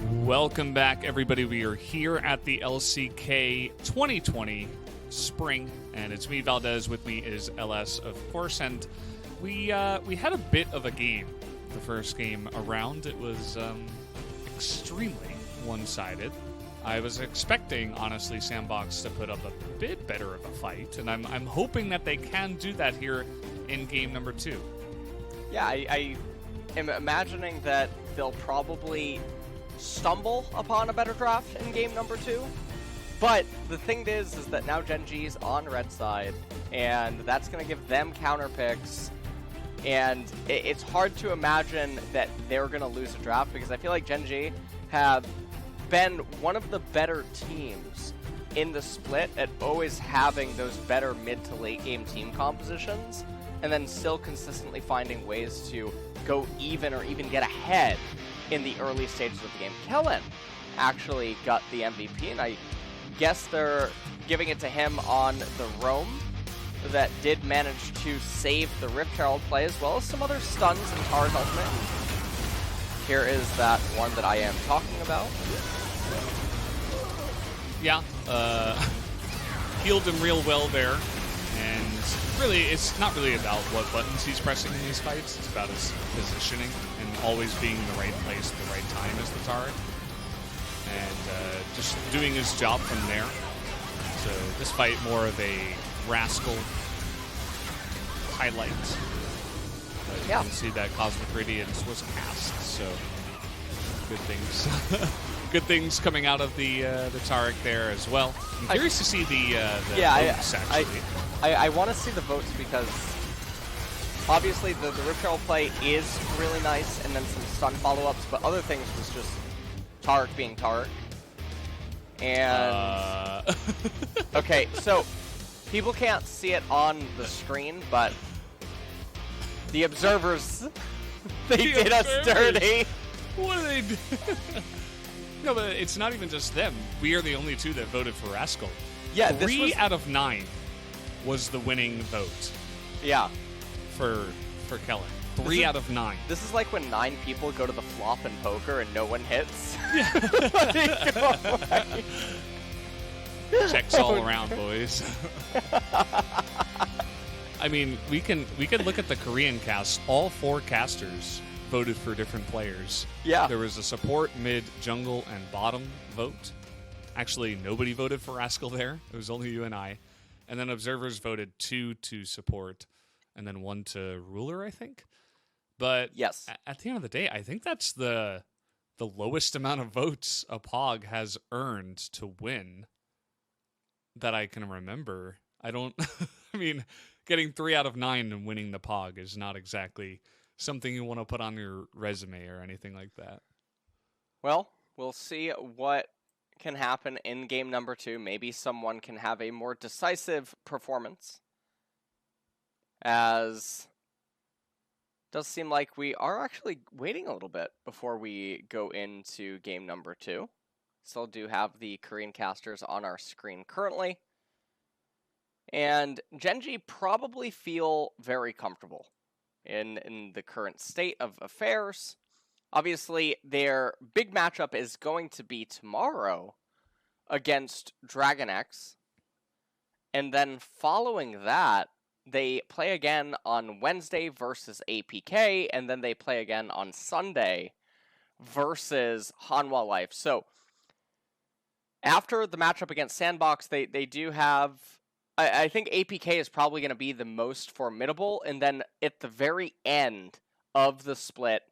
Welcome back, everybody. We are here at the LCK 2020 Spring, and it's me, Valdez. With me is LS, of course, and we had a bit of a game the first game around. It was extremely one-sided. I was expecting, honestly, SANDBOX to put up a bit better of a fight, and I'm hoping that they can do that here in game number 2. Yeah, I am imagining that they'll probably stumble upon a better draft in game number 2. But the thing is that now Gen.G's on red side, and that's going to give them counter picks. And it's hard to imagine that they're going to lose a draft, because I feel like Gen.G have been one of the better teams in the split at always having those better mid to late game team compositions, and then still consistently finding ways to go even or even get ahead in the early stages of the game. Kellen actually got the MVP, and I guess they're giving it to him on the roam that did manage to save the Rift Herald play, as well as some other stuns in Tara's ultimate. Here is that one that I am talking about. Yeah, healed him real well there, and really, it's not really about what buttons he's pressing in these fights. It's about his positioning and always being in the right place at the right time as the Tara, and just doing his job from there. So this fight more of a Rascal highlight. But you can see that Cosmic Radiance was cast, so good things. Good things coming out of the Taric there as well. I'm curious to see the votes, actually. I want to see the votes, because obviously the Rift Herald play is really nice, and then some stun follow-ups, but other things was just Taric being Taric. And okay, so people can't see it on the screen, but the observers, they did us dirty. What do they do? No, but it's not even just them. We are the only two that voted for Rascal. Yeah, 3 out of 9 was the winning vote. Yeah. For Kellen. 3 out of 9. This is like when 9 people go to the flop in poker and no one hits. Yeah. Checks all around, boys. I mean, we can look at the Korean cast. All 4 casters voted for different players. Yeah. There was a support, mid, jungle, and bottom vote. Actually, nobody voted for Rascal there. It was only you and I. And then observers voted 2 to support, and then 1 to ruler, I think. But yes, at the end of the day, I think that's the lowest amount of votes a POG has earned to win that I can remember. I don't... I mean, getting 3 out of 9 and winning the POG is not exactly something you want to put on your resume or anything like that. Well, we'll see what can happen in game number 2. Maybe someone can have a more decisive performance, as it does seem like we are actually waiting a little bit before we go into game number 2. Still do have the Korean casters on our screen currently, and Gen.G probably feel very comfortable in the current state of affairs. Obviously, their big matchup is going to be tomorrow against Dragon X, and then following that, they play again on Wednesday versus APK, and then they play again on Sunday versus Hanwha Life. So, after the matchup against SANDBOX, they do have... I think APK is probably going to be the most formidable, and then at the very end of the split,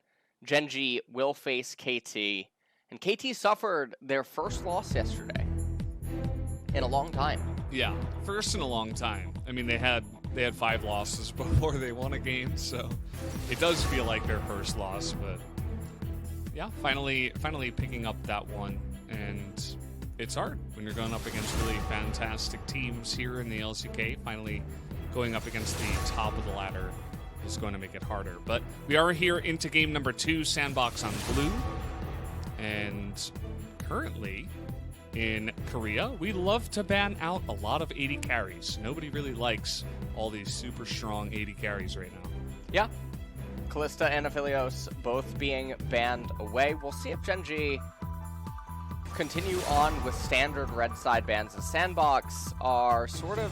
Gen.G will face KT, and KT suffered their first loss yesterday in a long time. Yeah, first in a long time. I mean, they had 5 losses before they won a game, so it does feel like their first loss, but yeah, finally picking up that one, and it's hard when you're going up against really fantastic teams here in the LCK. Finally going up against the top of the ladder is going to make it harder. But we are here into game number 2, SANDBOX on blue. And currently in Korea, we love to ban out a lot of 80 carries. Nobody really likes all these super strong 80 carries right now. Yeah. Kalista and Aphelios both being banned away. We'll see if Gen.G continue on with standard red side bans. The SANDBOX are sort of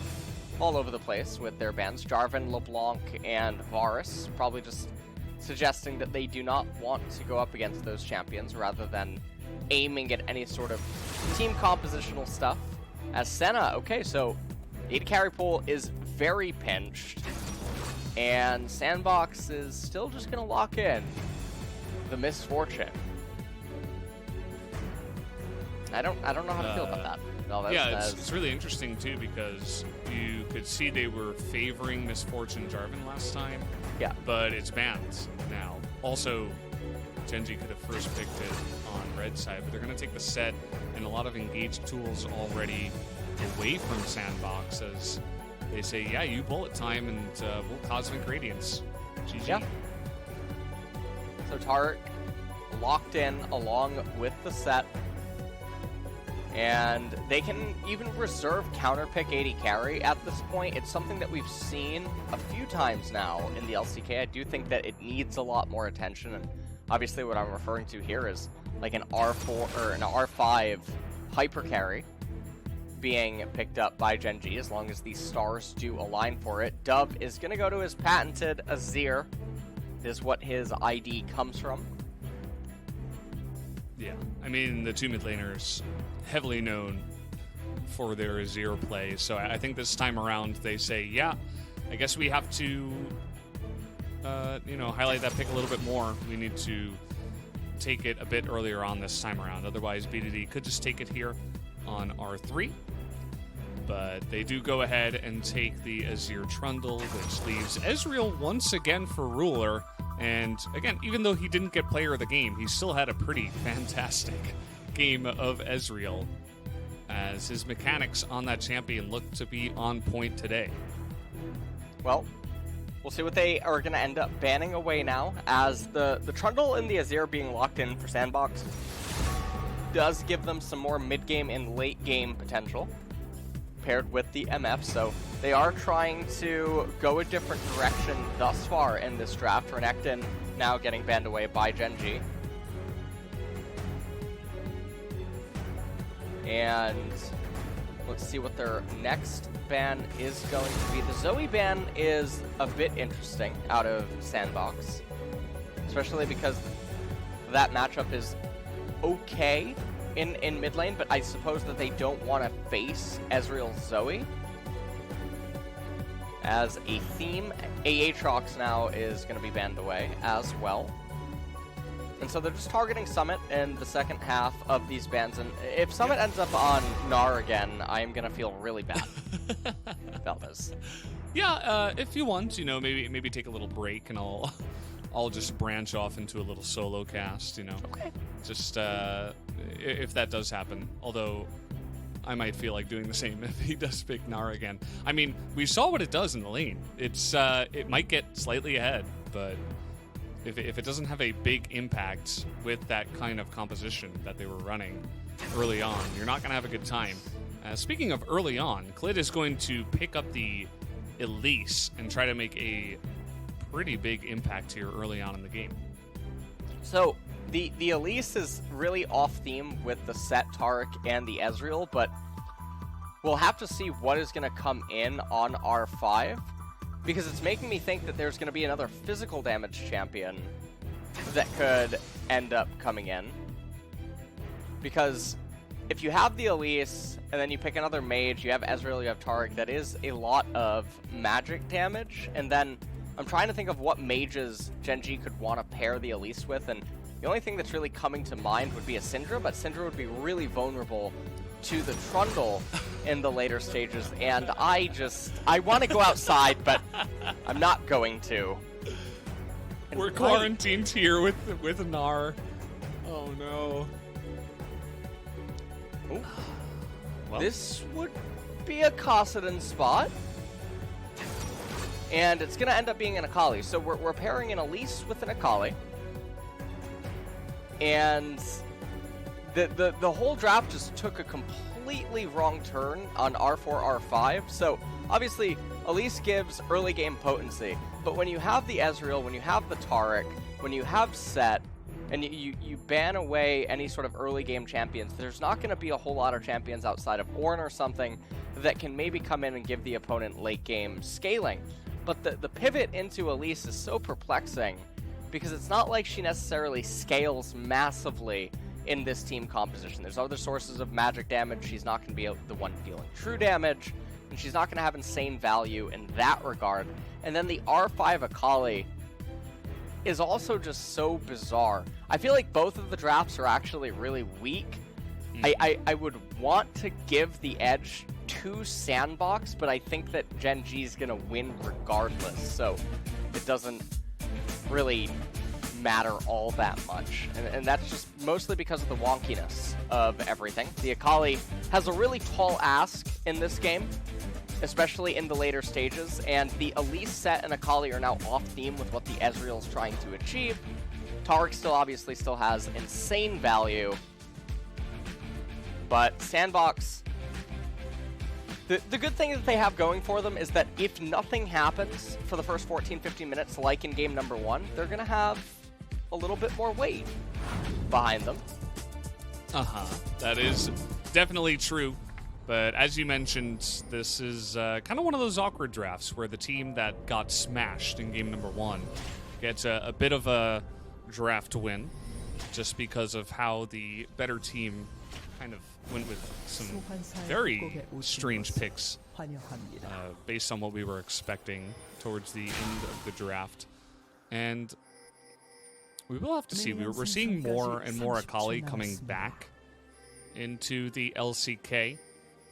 all over the place with their bans. Jarvan, LeBlanc, and Varus probably just suggesting that they do not want to go up against those champions rather than aiming at any sort of team compositional stuff. As Senna, okay, so AD carry pool is very pinched, and SANDBOX is still just going to lock in the misfortune. I don't know how to feel about that. No, it's really interesting too, because you could see they were favoring Misfortune Jarvan last time. Yeah. But it's banned now. Also, Gen.G could have first picked it on red side, but they're going to take the set and a lot of engaged tools already away from SANDBOX, as they say, yeah, you bullet time and we'll Cosmic Radiance. GG. Yeah. So Tarek locked in along with the set. And they can even reserve counterpick AD carry at this point. It's something that we've seen a few times now in the LCK. I do think that it needs a lot more attention. And obviously what I'm referring to here is like an R4 or an R5 hyper carry being picked up by Gen.G as long as these stars do align for it. Dove is going to go to his patented Azir, is what his ID comes from. Yeah, I mean, the two mid laners heavily known for their Azir play, so I think this time around they say, yeah, I guess we have to, highlight that pick a little bit more. We need to take it a bit earlier on this time around. Otherwise, BDD could just take it here on R3. But they do go ahead and take the Azir Trundle, which leaves Ezreal once again for ruler. And again, even though he didn't get player of the game, he still had a pretty fantastic game of Ezreal, as his mechanics on that champion look to be on point today. Well, we'll see what they are going to end up banning away now, as the Trundle and the Azir being locked in for SANDBOX does give them some more mid-game and late-game potential paired with the MF, so they are trying to go a different direction thus far in this draft. Renekton now getting banned away by Gen.G. And let's see what their next ban is going to be. The Zoe ban is a bit interesting out of SANDBOX, especially because that matchup is okay in mid lane, but I suppose that they don't want to face Ezreal Zoe. As a theme, Aatrox now is going to be banned away as well. And so they're just targeting Summit in the second half of these bans. And if Summit ends up on Gnar again, I am going to feel really bad about this. Yeah, if you want, maybe take a little break, and I'll just branch off into a little solo cast, Okay. Just if that does happen. Although I might feel like doing the same if he does pick Gnar again. I mean, we saw what it does in the lane. It might get slightly ahead, but if it doesn't have a big impact with that kind of composition that they were running early on, you're not going to have a good time. Speaking of early on, Klid is going to pick up the Elise and try to make a pretty big impact here early on in the game. So the Elise is really off theme with the Set, Tarek, and the Ezreal, but we'll have to see what is going to come in on R5, because it's making me think that there's going to be another physical damage champion that could end up coming in. Because if you have the Elise, and then you pick another mage, you have Ezreal, you have Tarek, that is a lot of magic damage. And then I'm trying to think of what mages Gen.G could want to pair the Elise with, and the only thing that's really coming to mind would be a Syndra, but Syndra would be really vulnerable to the Trundle in the later stages, and I want to go outside, but I'm not going to. And we're quarantined here with Gnar. Oh no. Ooh. Well. This would be a Kassadin spot. And it's going to end up being an Akali. So we're pairing an Elise with an Akali. And the whole draft just took a completely wrong turn on R4, R5. So obviously, Elise gives early game potency. But when you have the Ezreal, when you have the Tarek, when you have Set, and you ban away any sort of early game champions, there's not going to be a whole lot of champions outside of Ornn or something that can maybe come in and give the opponent late game scaling. But the pivot into Elise is so perplexing because it's not like she necessarily scales massively in this team composition. There's other sources of magic damage. She's not going to be the one dealing true damage, and she's not going to have insane value in that regard. And then the R5 Akali is also just so bizarre. I feel like both of the drafts are actually really weak. I would want to give the edge to SANDBOX, but I think that Gen.G is going to win regardless, so it doesn't really matter all that much. And that's just mostly because of the wonkiness of everything. The Akali has a really tall ask in this game, especially in the later stages, and the Elise set and Akali are now off theme with what the Ezreal's trying to achieve. Taric obviously still has insane value, but SANDBOX, the good thing that they have going for them is that if nothing happens for the first 14-15 minutes like in game number 1, they're going to have a little bit more weight behind them. That is definitely true. But as you mentioned, this is kind of one of those awkward drafts where the team that got smashed in game number 1 gets a bit of a draft win just because of how the better team kind of went with some very strange picks based on what we were expecting towards the end of the draft. And we will have to see. We're seeing more and more Akali coming back into the LCK.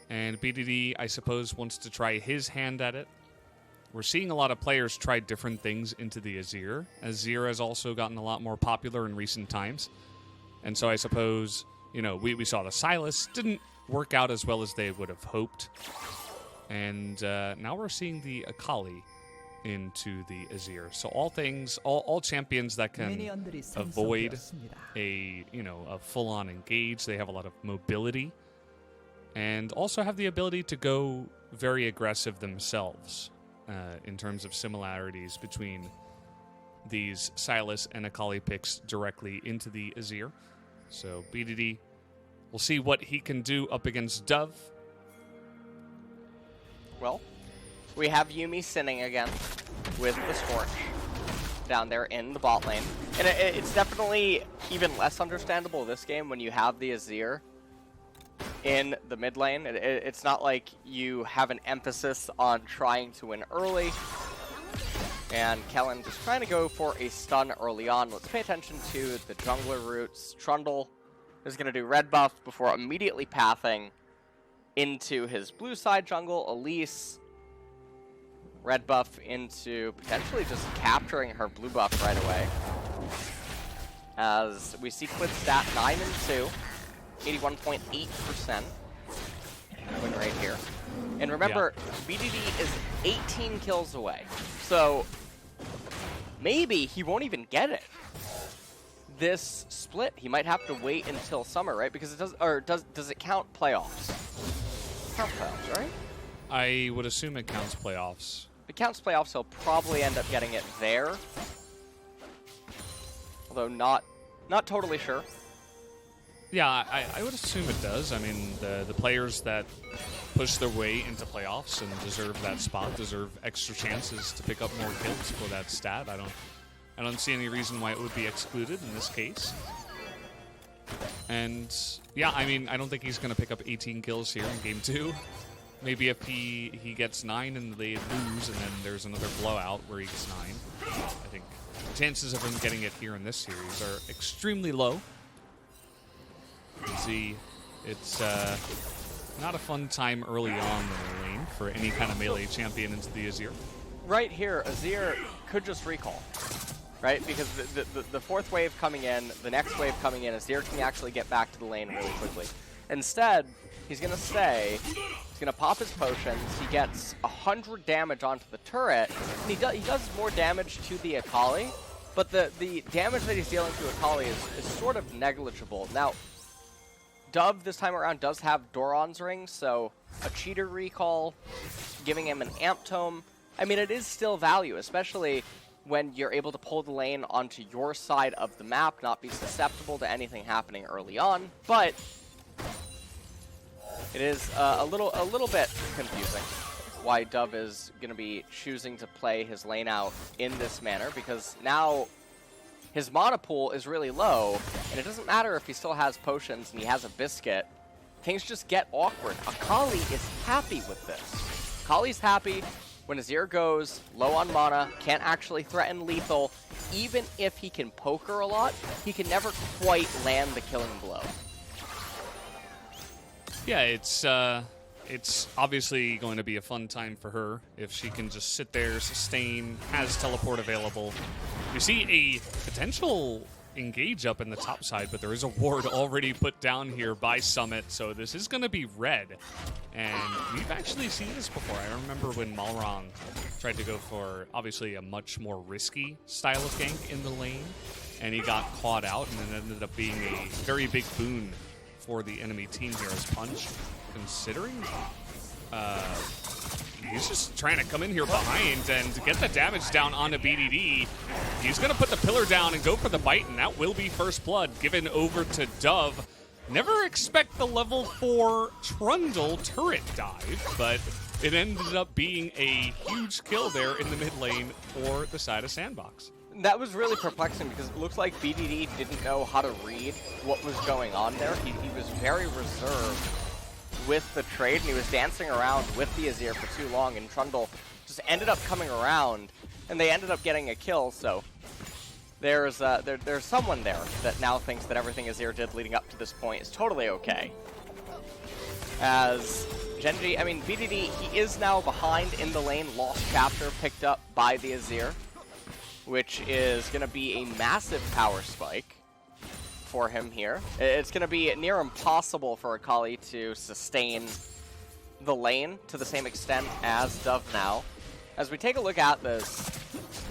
And BDD, I suppose, wants to try his hand at it. We're seeing a lot of players try different things into the Azir. Azir has also gotten a lot more popular in recent times. And so I suppose, you know, we saw the Sylas. Didn't work out as well as they would have hoped. And now we're seeing the Akali into the Azir. So all champions that can avoid a full-on engage. They have a lot of mobility. And also have the ability to go very aggressive themselves in terms of similarities between these Sylas and Akali picks directly into the Azir. So BDD, we'll see what he can do up against Dove. Well, we have Yuumi sinning again with the Scorch down there in the bot lane. And it's definitely even less understandable this game when you have the Azir in the mid lane. It's not like you have an emphasis on trying to win early. And Kellen just trying to go for a stun early on. Let's pay attention to the jungler roots. Trundle is going to do red buff before immediately pathing into his blue side jungle. Elise, red buff into potentially just capturing her blue buff right away. As we see Quid stat 9 and 2. 81.8% win rate here. And remember, BDD is 18 kills away. So maybe he won't even get it this split. He might have to wait until summer, right? Because it does it count playoffs? It counts playoffs, right? I would assume it counts playoffs. If it counts playoffs, he'll probably end up getting it there. Although not totally sure. Yeah, I would assume it does. I mean, the players that push their way into playoffs and deserve that spot deserve extra chances to pick up more kills for that stat. I don't see any reason why it would be excluded in this case. And yeah, I mean, I don't think he's going to pick up 18 kills here in game 2. Maybe if he gets 9 and they lose, and then there's another blowout where he gets 9. I think the chances of him getting it here in this series are extremely low. You see, it's not a fun time early on in the lane for any kind of melee champion into the Azir. Right here, Azir could just recall, right? Because the fourth wave coming in, the next wave coming in, Azir can actually get back to the lane really quickly. Instead, he's going to stay, he's going to pop his potions, he gets 100 damage onto the turret, and he does more damage to the Akali, but the damage that he's dealing to Akali is sort of negligible. Now, Dove this time around does have Doran's ring, so a cheater recall, giving him an amp tome. I mean, it is still value, especially when you're able to pull the lane onto your side of the map, not be susceptible to anything happening early on, but it is a little bit confusing why Dove is going to be choosing to play his lane out in this manner, because now his mana pool is really low, and it doesn't matter if he still has potions and he has a biscuit. Things just get awkward. Akali is happy with this. Akali's happy when Azir goes low on mana, can't actually threaten lethal. Even if he can poke her a lot, he can never quite land the killing blow. Yeah, it's obviously going to be a fun time for her if she can just sit there, sustain, has teleport available. We see a potential engage up in the top side, but there is a ward already put down here by Summit, so this is going to be red. And we've actually seen this before. I remember when Malrong tried to go for, obviously, a much more risky style of gank in the lane, and he got caught out, and it ended up being a very big boon for the enemy team here as Punch, considering he's just trying to come in here behind and get the damage down onto BDD. He's going to put the pillar down and go for the bite, and that will be first blood given over to Dove. Never expect the level 4 Trundle turret dive, but it ended up being a huge kill there in the mid lane for the side of SANDBOX. That was really perplexing because it looks like BDD didn't know how to read what was going on there. He was very reserved with the trade, and he was dancing around with the Azir for too long, and Trundle just ended up coming around, and they ended up getting a kill, so there's someone there that now thinks that everything Azir did leading up to this point is totally okay. As Gen.G, I mean, BDD, he is now behind in the lane, lost chapter picked up by the Azir, which is going to be a massive power spike for him here. It's going to be near impossible for Akali to sustain the lane to the same extent as Dove now. As we take a look at this,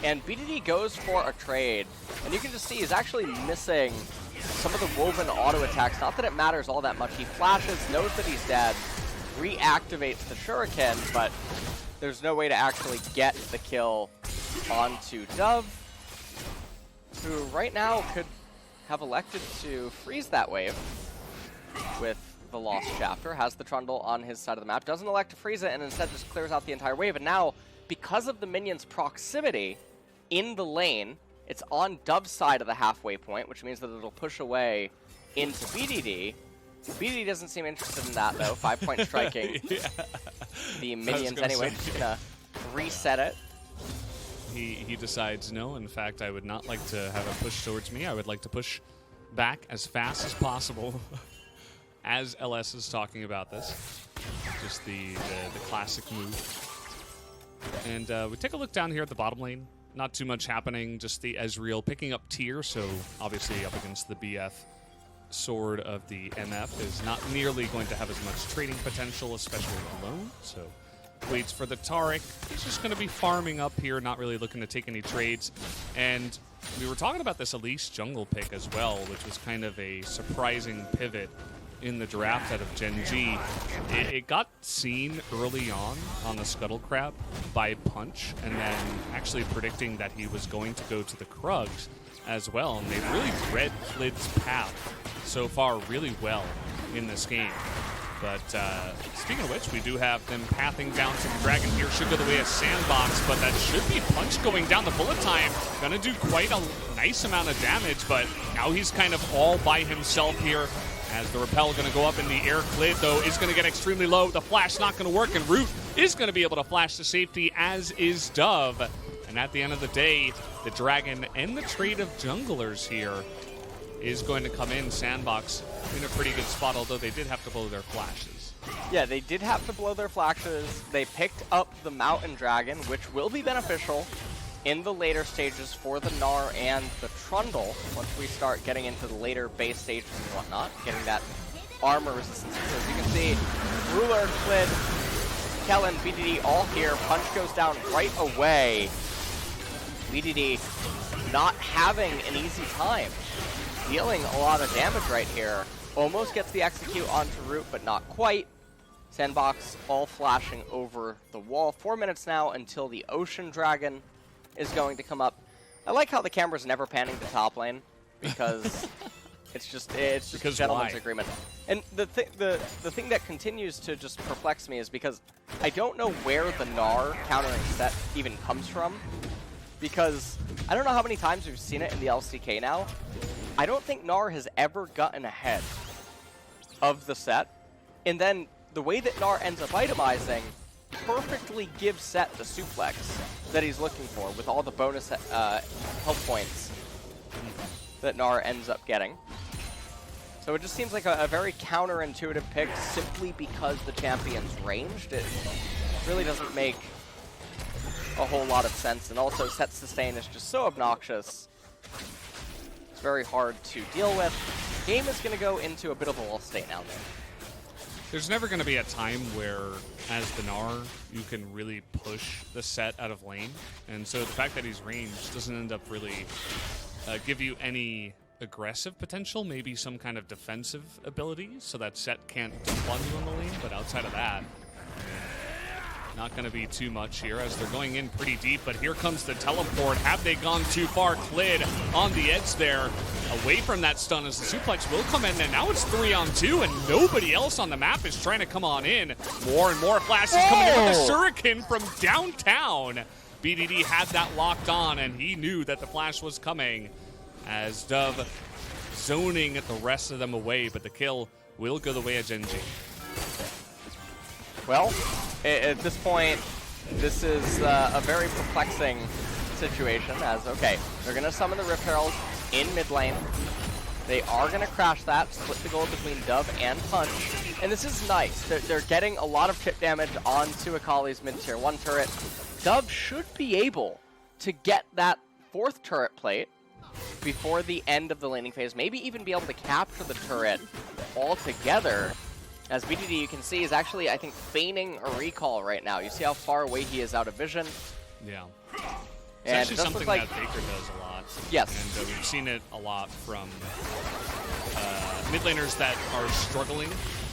and BDD goes for a trade, and you can just see he's actually missing some of the woven auto attacks. Not that it matters all that much. He flashes, knows that he's dead, reactivates the shuriken, but there's no way to actually get the kill onto Dove, who right now could have elected to freeze that wave with the lost chapter, has the Trundle on his side of the map, doesn't elect to freeze it, and instead just clears out the entire wave. And now, because of the minions' proximity in the lane, it's on Dove's side of the halfway point, which means that it'll push away into BDD. BDD doesn't seem interested in that, though. 5-point striking. Yeah. The minions, anyway, just gonna reset it. He decides, no, in fact, I would not like to have a push towards me. I would like to push back as fast as possible, as LS is talking about this. Just the classic move. And we take a look down here at the bottom lane. Not too much happening, just the Ezreal picking up tier, so obviously up against the BF. Sword of the MF is not nearly going to have as much trading potential, especially alone, so waits for the Taric. He's just going to be farming up here, not really looking to take any trades. And we were talking about this Elise jungle pick as well, which was kind of a surprising pivot in the draft out of Gen.G. It got seen early on the Scuttle Crab by Punch, and then actually predicting that he was going to go to the Krugs as well. And they've really read Flid's path so far really well in this game. But speaking of which, we do have them pathing down to the Dragon here. Should go the way of SANDBOX, but that should be Punch going down the bullet time. Gonna do quite a nice amount of damage, but now he's kind of all by himself here. As the repel gonna go up in the air. Clid, though, is gonna get extremely low. The flash not gonna work, and Root is gonna be able to flash to safety, as is Dove. And at the end of the day, the Dragon and the trade of junglers here is going to come in. SANDBOX in a pretty good spot, although they did have to blow their flashes. Yeah, they did have to blow their flashes. They picked up the Mountain Dragon, which will be beneficial in the later stages for the Gnar and the Trundle, once we start getting into the later base stages and whatnot, getting that armor resistance. So as you can see, Ruler, Clid, Kellen, BDD all here. Punch goes down right away. BDD not having an easy time, dealing a lot of damage right here. Almost gets the execute onto Root, but not quite. SANDBOX all flashing over the wall. 4 minutes now until the Ocean Dragon is going to come up. I like how the camera's never panning to top lane, because it's just a gentleman's agreement. And the thing that continues to just perplex me is because I don't know where the Gnar countering set even comes from, because I don't know how many times we've seen it in the LCK now. I don't think Gnar has ever gotten ahead of the set, and then the way that Gnar ends up itemizing perfectly gives Set the suplex that he's looking for with all the bonus health points that Gnar ends up getting. So it just seems like a very counterintuitive pick simply because the champion's ranged. It really doesn't make a whole lot of sense, and also Set sustain is just so obnoxious. It's very hard to deal with. Game is going to go into a bit of a lull state now, though. There's never going to be a time where, as the Gnar, you can really push the Set out of lane. And so the fact that he's ranged doesn't end up really give you any aggressive potential, maybe some kind of defensive ability, so that Set can't defund you on the lane. But outside of that, not going to be too much here as they're going in pretty deep. But here comes the teleport. Have they gone too far? Clid on the edge there, away from that stun as the suplex will come in. And now it's 3-on-2, and nobody else on the map is trying to come on in. More and more flashes coming in with the Shuriken from downtown. BDD had that locked on, and he knew that the flash was coming as Dove zoning the rest of them away. But the kill will go the way of Gen.G. Well, at this point, this is a very perplexing situation as, okay, they're going to summon the Rift Herald in mid lane. They are going to crash that, split the gold between Dove and Punch. And this is nice. They're getting a lot of chip damage onto Akali's mid-tier 1 turret. Dove should be able to get that 4th turret plate before the end of the laning phase, maybe even be able to capture the turret altogether. As BDD, you can see, is actually, I think, feigning a recall right now. You see how far away he is out of vision? Yeah. It's and actually something that Faker does a lot. Yes. And we've seen it a lot from mid laners that are struggling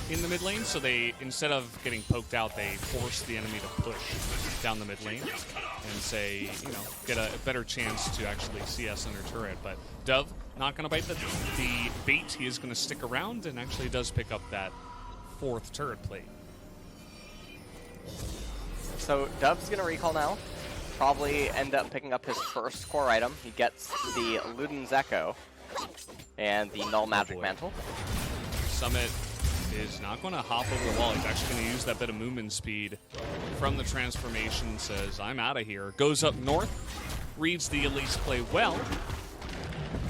in the mid lane. So they, instead of getting poked out, they force the enemy to push down the mid lane and say, you know, get a better chance to actually CS under turret. But Dove, not going to bite the bait. He is going to stick around and actually does pick up that 4th turret plate. So Dove's going to recall now. Probably end up picking up his first core item. He gets the Luden's Echo and the Null Magic Mantle. Summit is not going to hop over the wall. He's actually going to use that bit of movement speed from the transformation. Says, I'm out of here. Goes up north. Reads the Elise play well.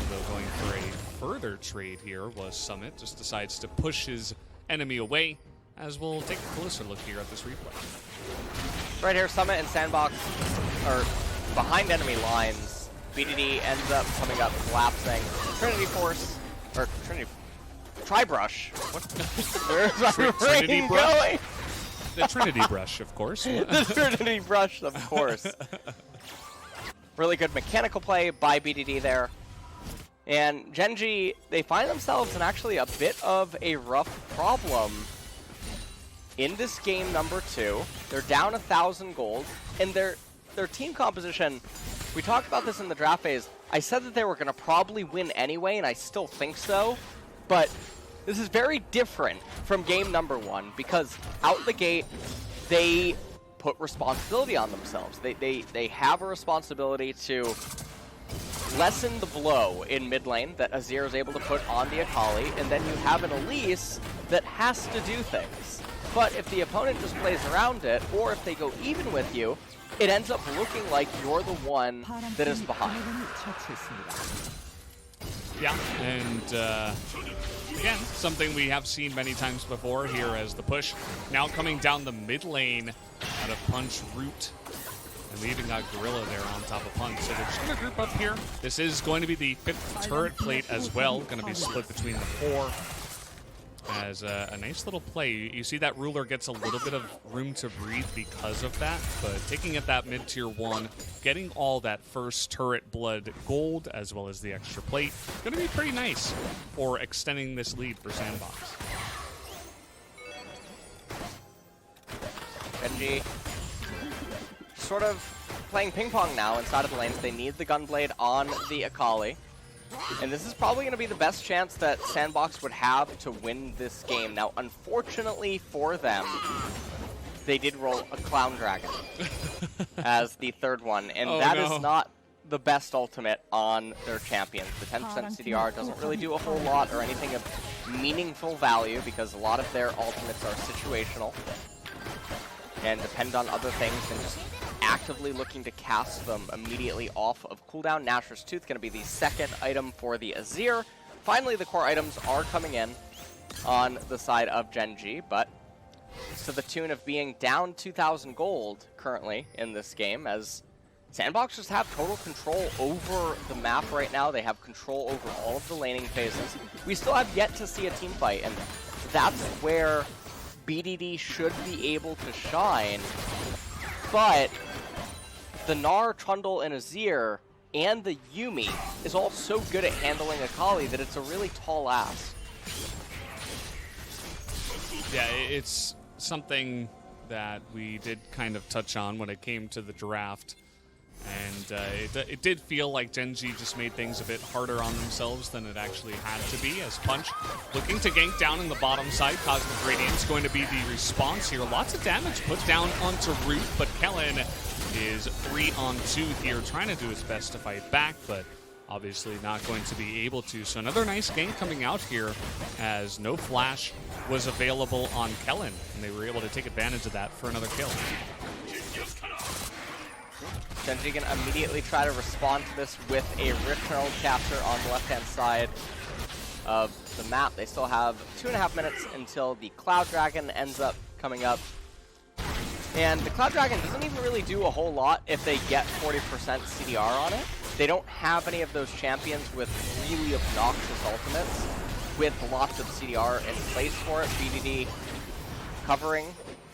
Though going for a further trade here was Summit. Just decides to push his enemy away, as we'll take a closer look here at this replay. Right here, Summit and SANDBOX are behind enemy lines. BDD ends up coming up, collapsing. Trinity Force, or Trinity... Tri-Brush. What? Where's my brain going? The Trinity Brush, of course. The Trinity Brush, of course. Really good mechanical play by BDD there. And Gen.G, they find themselves in actually a bit of a rough problem in this game number 2. They're down 1,000 gold, and their team composition, we talked about this in the draft phase. I said that they were going to probably win anyway, and I still think so, but this is very different from game number 1 because out the gate, they put responsibility on themselves. They have a responsibility to lessen the blow in mid lane that Azir is able to put on the Akali, and then you have an Elise that has to do things. But if the opponent just plays around it, or if they go even with you, it ends up looking like you're the one that is behind. Yeah, and again, something we have seen many times before here as the push now coming down the mid lane out of Punch Root. And we even got Gorilla there on top of Punch. So they're just going to group up here. This is going to be the 5th turret plate as well. Going to be split between the 4. As a nice little play. You see that ruler gets a little bit of room to breathe because of that. But taking it that mid-tier 1, getting all that first turret blood gold as well as the extra plate. Going to be pretty nice for extending this lead for SANDBOX. Gen.G sort of playing ping pong now inside of the lanes. They need the Gunblade on the Akali. And this is probably going to be the best chance that SANDBOX would have to win this game. Now, unfortunately for them, they did roll a Clown Dragon as the third one. And that is not the best ultimate on their champions. The 10% CDR doesn't really do a whole lot or anything of meaningful value because a lot of their ultimates are situational and depend on other things and just actively looking to cast them immediately off of cooldown. Nashor's Tooth going to be the second item for the Azir. Finally, the core items are coming in on the side of Gen.G, but to the tune of being down 2,000 gold currently in this game, as SANDBOX just have total control over the map right now. They have control over all of the laning phases. We still have yet to see a team fight, and that's where BDD should be able to shine. But the Gnar, Trundle, and Azir, and the Yuumi is all so good at handling Akali that it's a really tall ask. Yeah, it's something that we did kind of touch on when it came to the draft. And it did feel like Gen.G just made things a bit harder on themselves than it actually had to be, as Punch looking to gank down in the bottom side. Cosmic Radiance going to be the response here. Lots of damage put down onto Root, but Kellen is 3-on-2 here, trying to do his best to fight back, but obviously not going to be able to. So another nice game coming out here, as no flash was available on Kellen, and they were able to take advantage of that for another kill. Gen.G can immediately try to respond to this with a Rift Herald capture on the left-hand side of the map. They still have 2.5 minutes until the Cloud Dragon ends up coming up. And the Cloud Dragon doesn't even really do a whole lot if they get 40% CDR on it. They don't have any of those champions with really obnoxious ultimates with lots of CDR in place for it. BDD covering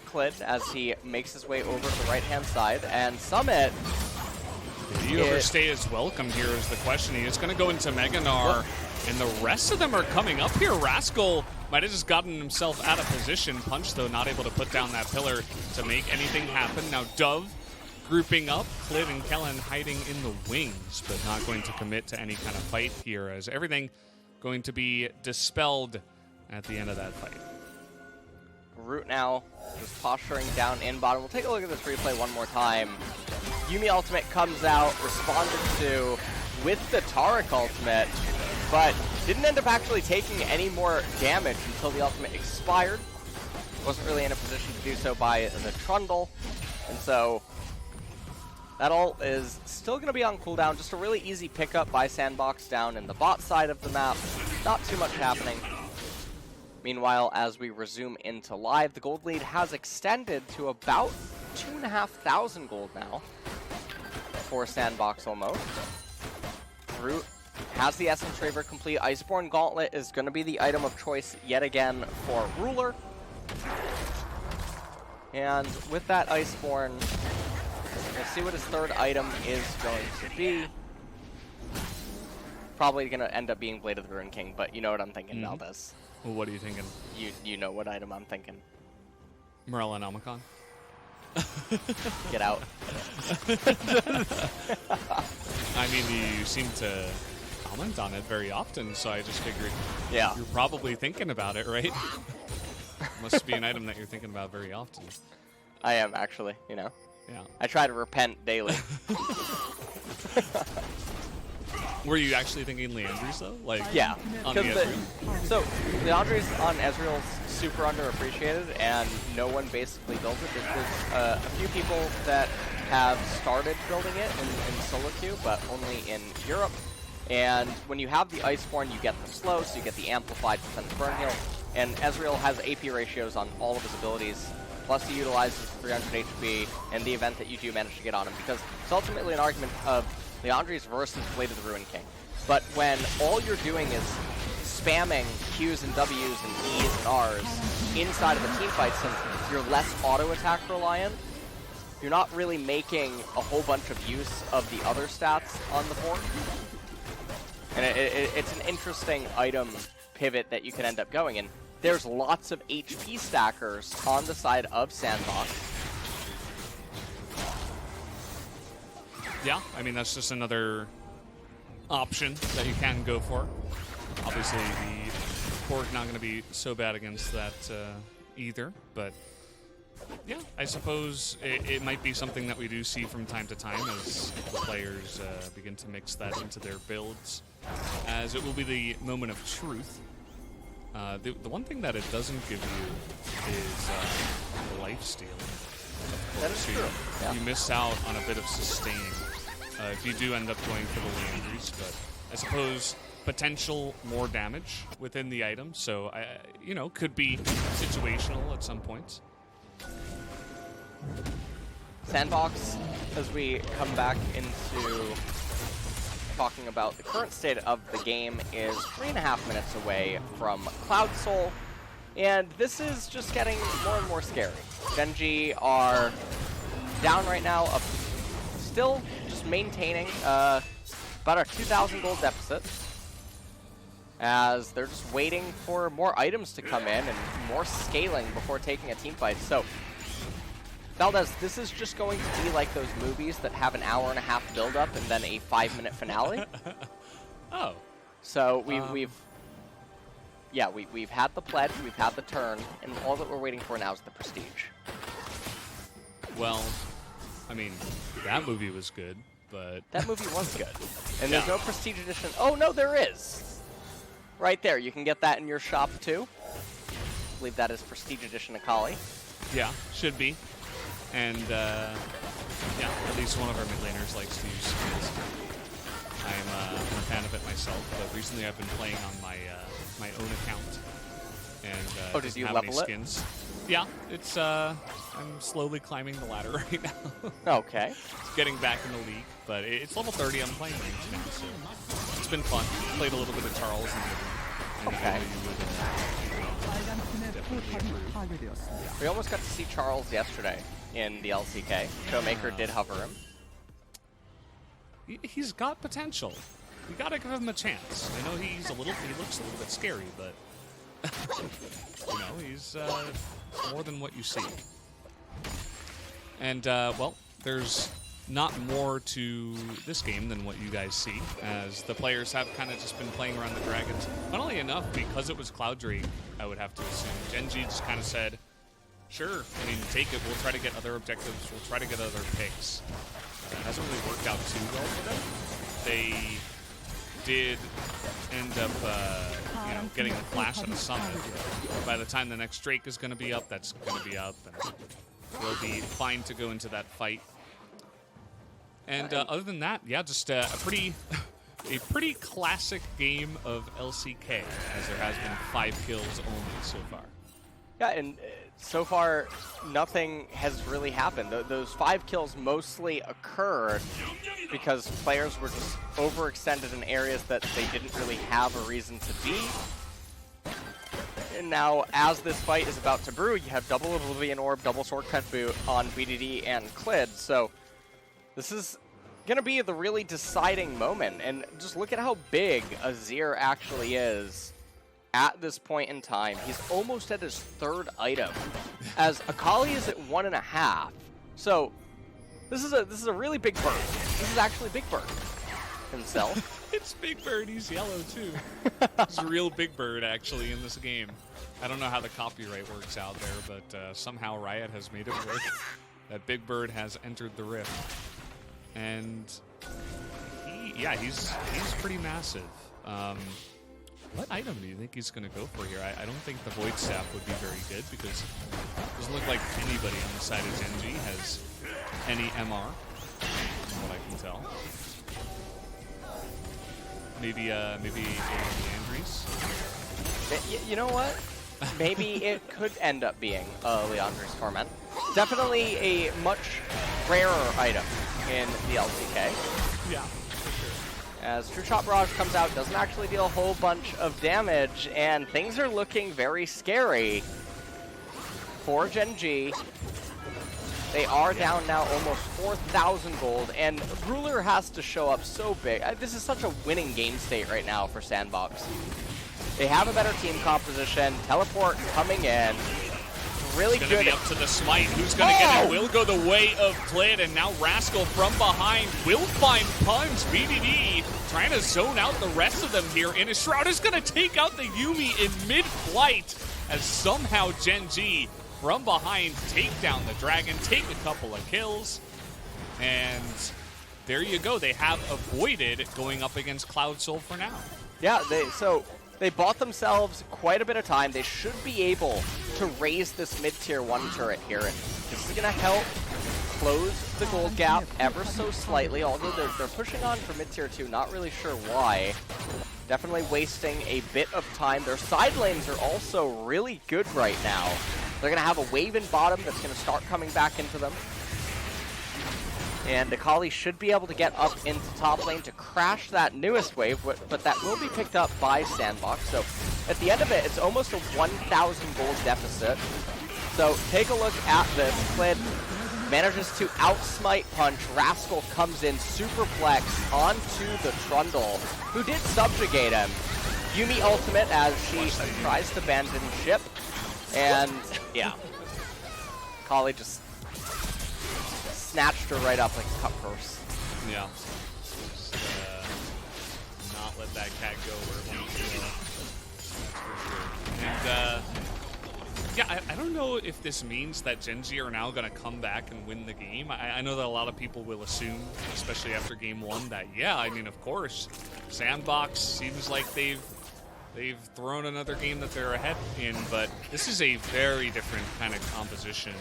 Clid as he makes his way over to the right-hand side, and Summit... Did he overstay his welcome here is the question. He is going to go into Mega Gnar, and the rest of them are coming up here. Rascal might have just gotten himself out of position. Punch, though, not able to put down that pillar to make anything happen. Now Dove grouping up, Clid and Kellen hiding in the wings, but not going to commit to any kind of fight here, as everything going to be dispelled at the end of that fight. Root now just posturing down in bottom. We'll take a look at this replay one more time. Yuumi ultimate comes out, responded to with the Taric ultimate, but didn't end up actually taking any more damage until the ultimate expired. Wasn't really in a position to do so by the Trundle, and so that ult is still going to be on cooldown. Just a really easy pickup by SANDBOX down in the bot side of the map. Not too much happening. Meanwhile, as we resume into live, the gold lead has extended to about 2,500 gold now for SANDBOX almost. Root has the Essence Reaver complete. Iceborne Gauntlet is going to be the item of choice yet again for Ruler. And with that Iceborne, we'll see what his third item is going to be. Probably going to end up being Blade of the Ruin King, but you know what I'm thinking, Valdez. Well, what are you thinking? You know what item I'm thinking. Morella and Omicron? Get out. I mean, you seem to comment on it very often, so I just figured yeah, you're probably thinking about it, right? Must be an item that you're thinking about very often. I am, actually, you know. Yeah. I try to repent daily. Were you actually thinking Leandry's, though? Like, yeah. On the Ezreal? So, Leandry's on Ezreal's super underappreciated, and no one basically built it. There's a few people that have started building it in solo queue, but only in Europe. And when you have the Iceborne, you get the slow, so you get the amplified defense burn heal. And Ezreal has AP ratios on all of his abilities, plus he utilizes 300 HP in the event that you do manage to get on him, because it's ultimately an argument of Leandry's versus Blade of the Ruin King. But when all you're doing is spamming Qs and Ws and Es and Rs inside of the team fight, since you're less auto-attack reliant, you're not really making a whole bunch of use of the other stats on the board. And it's an interesting item pivot that you can end up going in. There's lots of HP stackers on the side of SANDBOX. Yeah, I mean, that's just another option that you can go for. Obviously, the Korg not going to be so bad against that either, but yeah, I suppose it might be something that we do see from time to time as the players begin to mix that into their builds, as it will be the moment of truth. The one thing that it doesn't give you is life-stealing. That is true. Yeah. You miss out on a bit of sustain if you do end up going for the Leandries, but I suppose potential more damage within the item, so could be situational at some points. SANDBOX, as we come back into talking about the current state of the game, is 3.5 minutes away from Cloud Soul, and this is just getting more and more scary. Gen.G are down right now, up still just maintaining about a 2,000 gold deficit, as they're just waiting for more items to come in and more scaling before taking a team fight. So, Valdez, this is just going to be like those movies that have an hour-and-a-half build-up and then a 5-minute finale. Oh. So we've had the pledge, we've had the turn, and all that we're waiting for now is the prestige. Well, I mean, that movie was good, but that movie was good, and there's no prestige edition. Oh no, there is. Right there, you can get that in your shop too. I believe that is prestige edition Akali. Yeah, should be. And, yeah, at least one of our mid laners likes to use skins. I'm a fan of it myself, but recently I've been playing on my own account. And, did you have level any skins. Yeah, it's, I'm slowly climbing the ladder right now. Okay. Getting back in the league, but it's level 30, I'm playing range now, so it's been fun. Played a little bit of Charles and okay. Yeah. We almost got to see Charles yesterday in the LCK. Showmaker did hover him. He's got potential. You gotta give him a chance. I know he looks a little bit scary, but he's more than what you see. And well, there's not more to this game than what you guys see, as the players have kind of just been playing around the dragons. Funnily enough, because it was Cloud Drake, I would have to assume, Gen.G just kind of said, sure, I mean, take it, we'll try to get other objectives, we'll try to get other picks. It hasn't really worked out too well for them. They did end up, getting a flash at a summit. By the time the next Drake is going to be up, that's going to be up, and we'll be fine to go into that fight. And other than that, yeah, just a pretty classic game of LCK, as there has been 5 kills only so far. Yeah, and so far, nothing has really happened. Those 5 kills mostly occurred because players were just overextended in areas that they didn't really have a reason to be. And now, as this fight is about to brew, you have double Oblivion Orb, double Sword Cut Boot on BDD and Clid, so this is going to be the really deciding moment. And just look at how big Azir actually is at this point in time. He's almost at his 3rd item, as Akali is at 1.5. So this is a really big bird. This is actually Big Bird himself. It's Big Bird. He's yellow too. He's a real Big Bird actually in this game. I don't know how the copyright works out there, but somehow Riot has made it work. That Big Bird has entered the rift, and he's pretty massive. What item do you think he's going to go for here? I don't think the Void Staff would be very good, because it doesn't look like anybody on the side of Gen.G has any MR, from what I can tell. Maybe a Leandries? You know what? Maybe it could end up being a Leandry's Torment. Definitely a much rarer item in the LCK. Yeah, for sure. As True Shot Barrage comes out, doesn't actually deal a whole bunch of damage, and things are looking very scary for Gen.G. They are down now almost 4,000 gold, and Ruler has to show up so big. This is such a winning game state right now for SANDBOX. They have a better team composition, teleport coming in, really It's good. gonna be up to the smite. Who's gonna get it? Will go the way of Klid, and now Rascal from behind will find Punch. BDD trying to zone out the rest of them here, and his Shroud is gonna take out the Yuumi in mid-flight as somehow Gen.G from behind take down the Dragon, take a couple of kills, and there you go. They have avoided going up against Cloud Soul for now. Yeah, they bought themselves quite a bit of time. They should be able to raise this mid-tier 1 turret here, and this is going to help close the gold gap ever so slightly, although they're pushing on for mid-tier 2, not really sure why. Definitely wasting a bit of time. Their side lanes are also really good right now. They're going to have a wave in bottom that's going to start coming back into them. And Akali should be able to get up into top lane to crash that newest wave, but that will be picked up by SANDBOX. So at the end of it, it's almost a 1,000 gold deficit. So take a look at this. Klid manages to outsmite Punch. Rascal comes in, superplex onto the Trundle, who did subjugate him. Yuumi ultimate as she tries to abandon ship. And yeah, Akali just snatched her right up like a cup purse. Yeah. Just, not let that cat go where it wants to go. That's for sure. And, yeah, I don't know if this means that Gen.G are now going to come back and win the game. I know that a lot of people will assume, especially after game 1, that, yeah, I mean, of course, SANDBOX seems like they've thrown another game that they're ahead in, but this is a very different kind of composition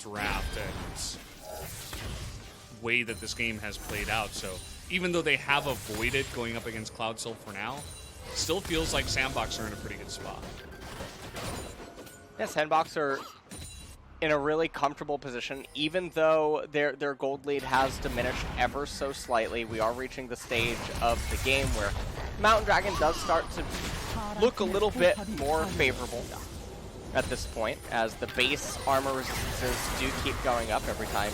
draft and way that this game has played out. So even though they have avoided going up against Cloud Soul for now, still feels like SANDBOX are in a pretty good spot. Yeah, SANDBOX are in a really comfortable position, even though their gold lead has diminished ever so slightly. We are reaching the stage of the game where Mountain Dragon does start to look a little bit more favorable at this point, as the base armor resistances do keep going up every time.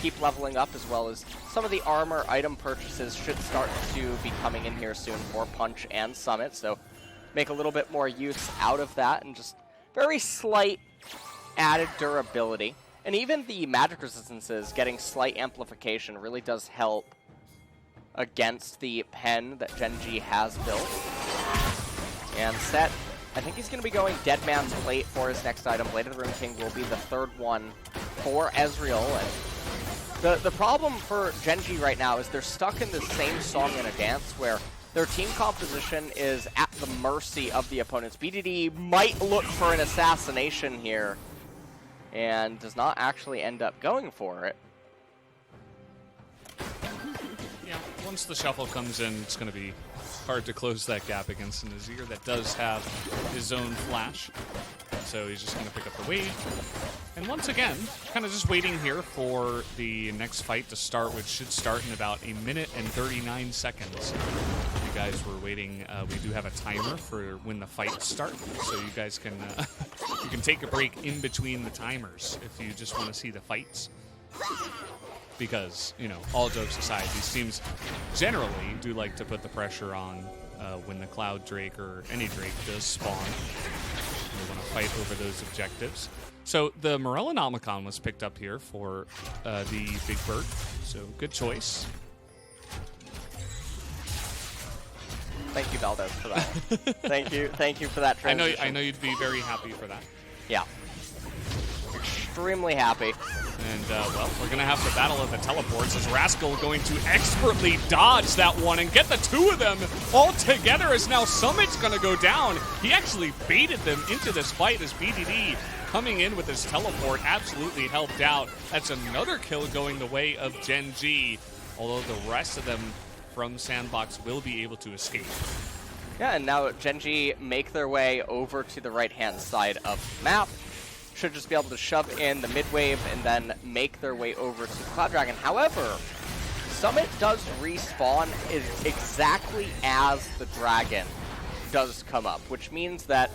Keep leveling up, as well as some of the armor item purchases should start to be coming in here soon for Punch and Summit, so make a little bit more use out of that, and just very slight added durability. And even the magic resistances getting slight amplification really does help against the pen that Gen.G has built. And Set, I think he's going to be going Dead Man's Plate for his next item. Blade of the Rune King will be the third one for Ezreal. And the problem for Gen.G right now is they're stuck in the same song and a dance where their team composition is at the mercy of the opponents. BDD might look for an assassination here and does not actually end up going for it. Yeah, once the shuffle comes in, it's going to be hard to close that gap against an Azir that does have his own flash. So he's just going to pick up the wave. And once again, kind of just waiting here for the next fight to start, which should start in about 1 minute and 39 seconds. You guys were waiting. We do have a timer for when the fights start, so you guys can you can take a break in between the timers if you just want to see the fights. Because, you know, all jokes aside, these teams generally do like to put the pressure on when the Cloud Drake or any Drake does spawn. They want to fight over those objectives. So the Morellonomicon was picked up here for the Big Bird, so good choice. Thank you, Valdez, for that. Thank you for that transition. I know you'd be very happy for that. Yeah. Extremely happy. And, well, we're going to have the battle of the teleports as Rascal going to expertly dodge that one and get the two of them all together as now Summit's going to go down. He actually baited them into this fight as BDD coming in with his teleport absolutely helped out. That's another kill going the way of Gen.G, although the rest of them from SANDBOX will be able to escape. Yeah, and now Gen.G make their way over to the right-hand side of the map. Should just be able to shove in the mid-wave and then make their way over to Cloud Dragon. However, Summit does respawn exactly as the Dragon does come up, which means that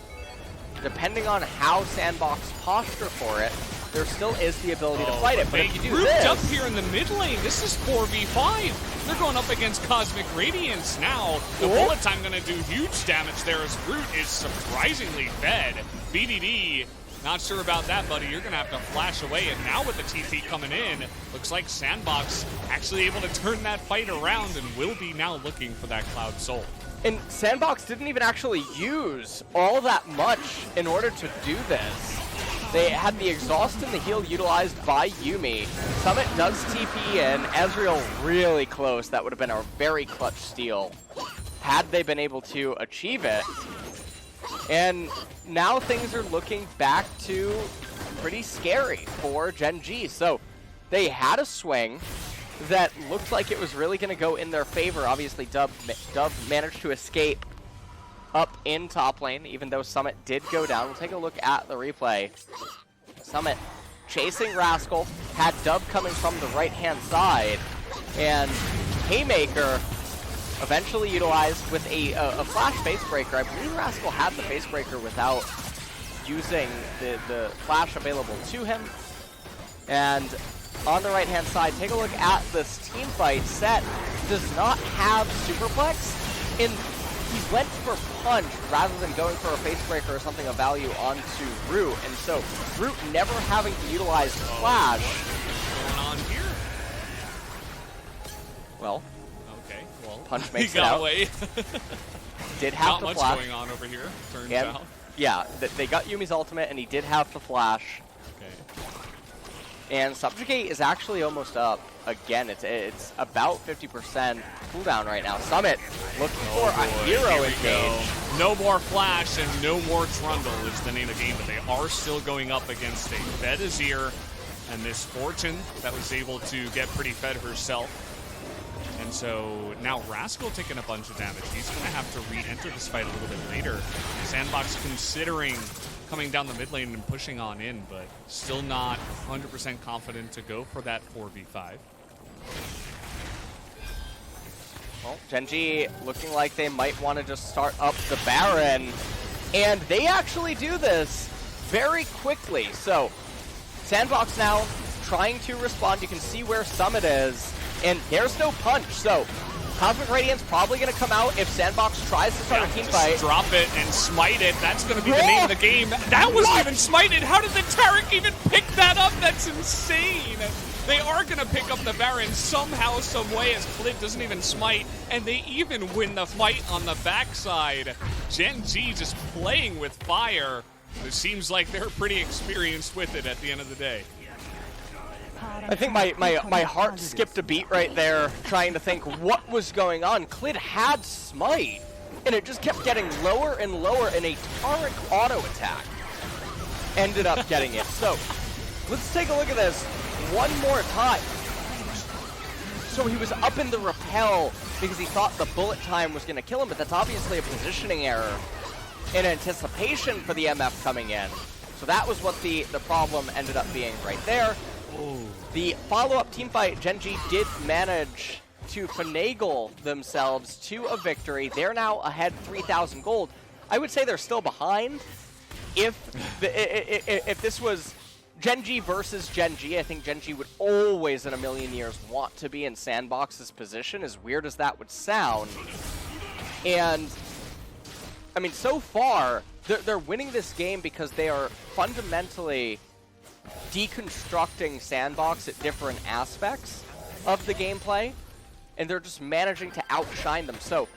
depending on how SANDBOX posture for it, there still is the ability to fight it. But if you do this, up here in the mid lane, this is 4v5. They're going up against Cosmic Radiance now. The bullet time going to do huge damage there as Root is surprisingly fed. BDD Not sure about that, buddy. You're going to have to flash away. And now with the TP coming in, looks like SANDBOX actually able to turn that fight around and will be now looking for that Cloud Soul. And SANDBOX didn't even actually use all that much in order to do this. They had the exhaust and the heal utilized by Yuumi. Summit does TP in. Ezreal really close. That would have been a very clutch steal had they been able to achieve it. And now things are looking back to pretty scary for Gen.G. So they had a swing that looked like it was really going to go in their favor. Obviously, Dub managed to escape up in top lane, even though Summit did go down. We'll take a look at the replay. Summit chasing Rascal, had Dub coming from the right-hand side, and Haymaker eventually utilized with a flash face breaker. I believe Rascal had the face breaker without using the flash available to him. And on the right-hand side, take a look at this team fight. Set does not have Superplex, and he went for Punch rather than going for a face breaker or something of value onto Root. And so Root never having to utilize Flash. What's going on here? Well, okay, well, Punch makes he it got out. away. Did have Not to much flash. going on over here, turns And, out. yeah, they got Yuumi's ultimate, and he did have to flash. Okay. And Subjugate is actually almost up. Again, it's about 50% cooldown right now. Summit looking for a hero engage. No more Flash and no more Trundle is the name of the game, but they are still going up against a fed Azir and this Fortune that was able to get pretty fed herself. And so now Rascal taking a bunch of damage. He's going to have to re-enter this fight a little bit later. SANDBOX considering coming down the mid lane and pushing on in, but still not 100% confident to go for that 4v5. Well, Gen.G looking like they might want to just start up the Baron, and they actually do this very quickly. So SANDBOX now trying to respond. You can see where Summit is, and there's no punch. So Cosmic Radiance probably going to come out if SANDBOX tries to start a team fight. Drop it and smite it. That's going to be the name of the game. That wasn't even smited. How did the Taric even pick that up? That's insane. They are going to pick up the Baron somehow, some way, as Clid doesn't even smite, and they even win the fight on the backside. Gen.G just playing with fire. It seems like they're pretty experienced with it at the end of the day. I think my heart skipped a beat right there, trying to think what was going on. Clid had smite, and it just kept getting lower and lower, and a Taric auto attack ended up getting it. So let's take a look at this one more time. So he was up in the repel because he thought the bullet time was going to kill him, but that's obviously a positioning error in anticipation for the MF coming in. So that was what the problem ended up being right there. Ooh. The follow-up teamfight, Gen.G did manage to finagle themselves to a victory. They're now ahead 3,000 gold. I would say they're still behind. If this was Gen.G versus Gen.G, I think Gen.G would always in a million years want to be in SANDBOX's position, as weird as that would sound. And, I mean, so far, they're winning this game because they are fundamentally deconstructing SANDBOX at different aspects of the gameplay, and they're just managing to outshine them. So,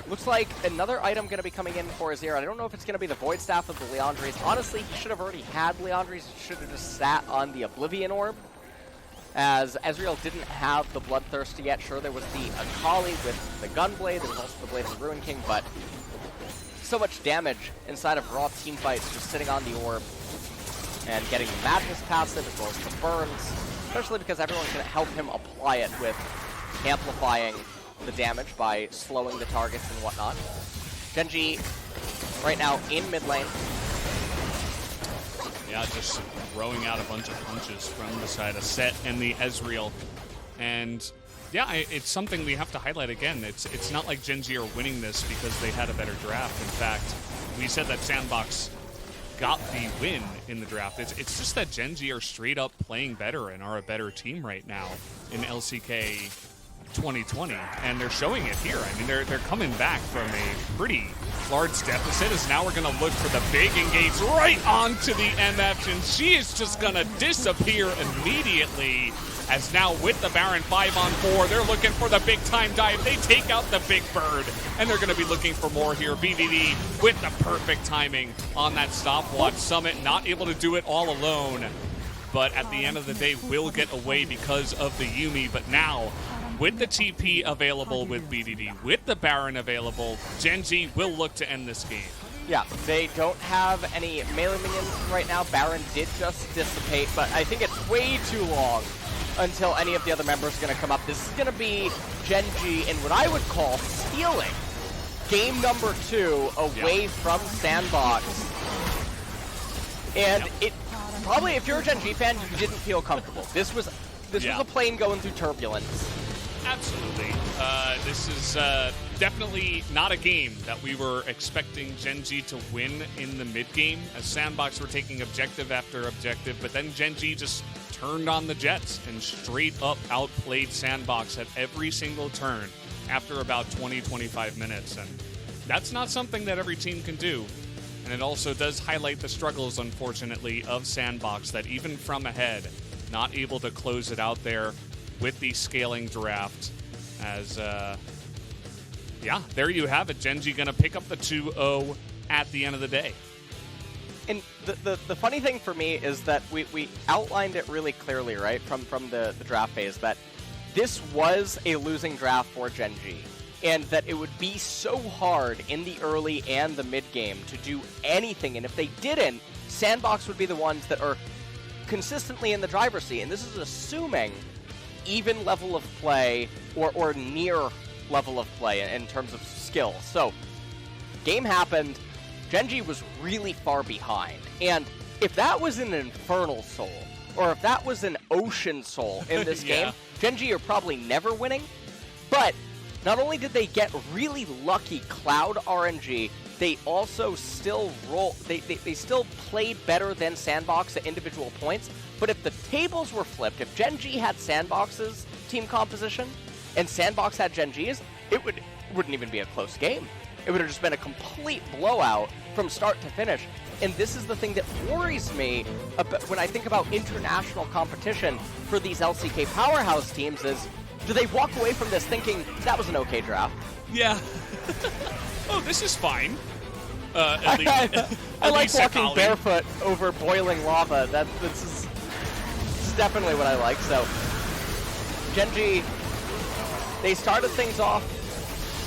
looks like another item going to be coming in for Azir. I don't know if it's going to be the Void Staff of the Liandry's. Honestly, he should have already had Liandry's. He should have just sat on the Oblivion Orb, as Ezreal didn't have the Bloodthirster yet. Sure, there was the Akali with the Gunblade. There was also the Blade of the Ruin King, but so much damage inside of raw teamfights just sitting on the Orb and getting the Madness passive as well as the burns, especially because everyone can help him apply it with amplifying the damage by slowing the targets and whatnot. Gen.G right now in mid lane. Yeah, just throwing out a bunch of punches from the side of Set and the Ezreal. And yeah, it's something we have to highlight again. It's not like Gen.G are winning this because they had a better draft. In fact, we said that SANDBOX got the win in the draft. It's just that Gen.G are straight up playing better and are a better team right now in LCK 2020, and they're showing it here. I mean, they're coming back from a pretty large deficit, as now we're going to look for the big engage right onto the MF, and she is just going to disappear immediately. As now with the Baron 5-on-4, they're looking for the big time dive. They take out the big bird, and they're going to be looking for more here. BDD with the perfect timing on that stopwatch. Summit not able to do it all alone, but at the end of the day will get away because of the Yuumi. But now, with the TP available with BDD, with the Baron available, Gen.G will look to end this game. Yeah, they don't have any melee minions right now. Baron did just dissipate, but I think it's way too long until any of the other members are going to come up. This is going to be Gen.G in what I would call stealing game number 2 away from SANDBOX. And it probably, if you're a Gen.G fan, you didn't feel comfortable. This was a plane going through turbulence. Absolutely. This is definitely not a game that we were expecting Gen.G to win in the mid-game, as SANDBOX were taking objective after objective, but then Gen.G just turned on the Jets and straight up outplayed SANDBOX at every single turn after about 20-25 minutes, and that's not something that every team can do. And it also does highlight the struggles, unfortunately, of SANDBOX, that even from ahead, not able to close it out there with the scaling draft. As, yeah, there you have it. Gen.G going to pick up the 2-0 at the end of the day. And the funny thing for me is that we outlined it really clearly, right, from the draft phase, that this was a losing draft for Gen.G, and that it would be so hard in the early and the mid-game to do anything, and if they didn't, SANDBOX would be the ones that are consistently in the driver's seat, and this is assuming even level of play or near level of play in terms of skill. So, game happened, Gen.G was really far behind, and if that was an Infernal Soul, or if that was an Ocean Soul in this game, Gen.G are probably never winning, but not only did they get really lucky Cloud RNG, they also still they still played better than SANDBOX at individual points, but if the tables were flipped, if Gen.G had SANDBOX's team composition, and SANDBOX had Gen.G's, it wouldn't even be a close game. It would have just been a complete blowout from start to finish. And this is the thing that worries me when I think about international competition for these LCK powerhouse teams is, do they walk away from this thinking, that was an okay draft? Yeah. Oh, this is fine. At least, I like walking barefoot over boiling lava. This is definitely what I like. So, Gen.G, they started things off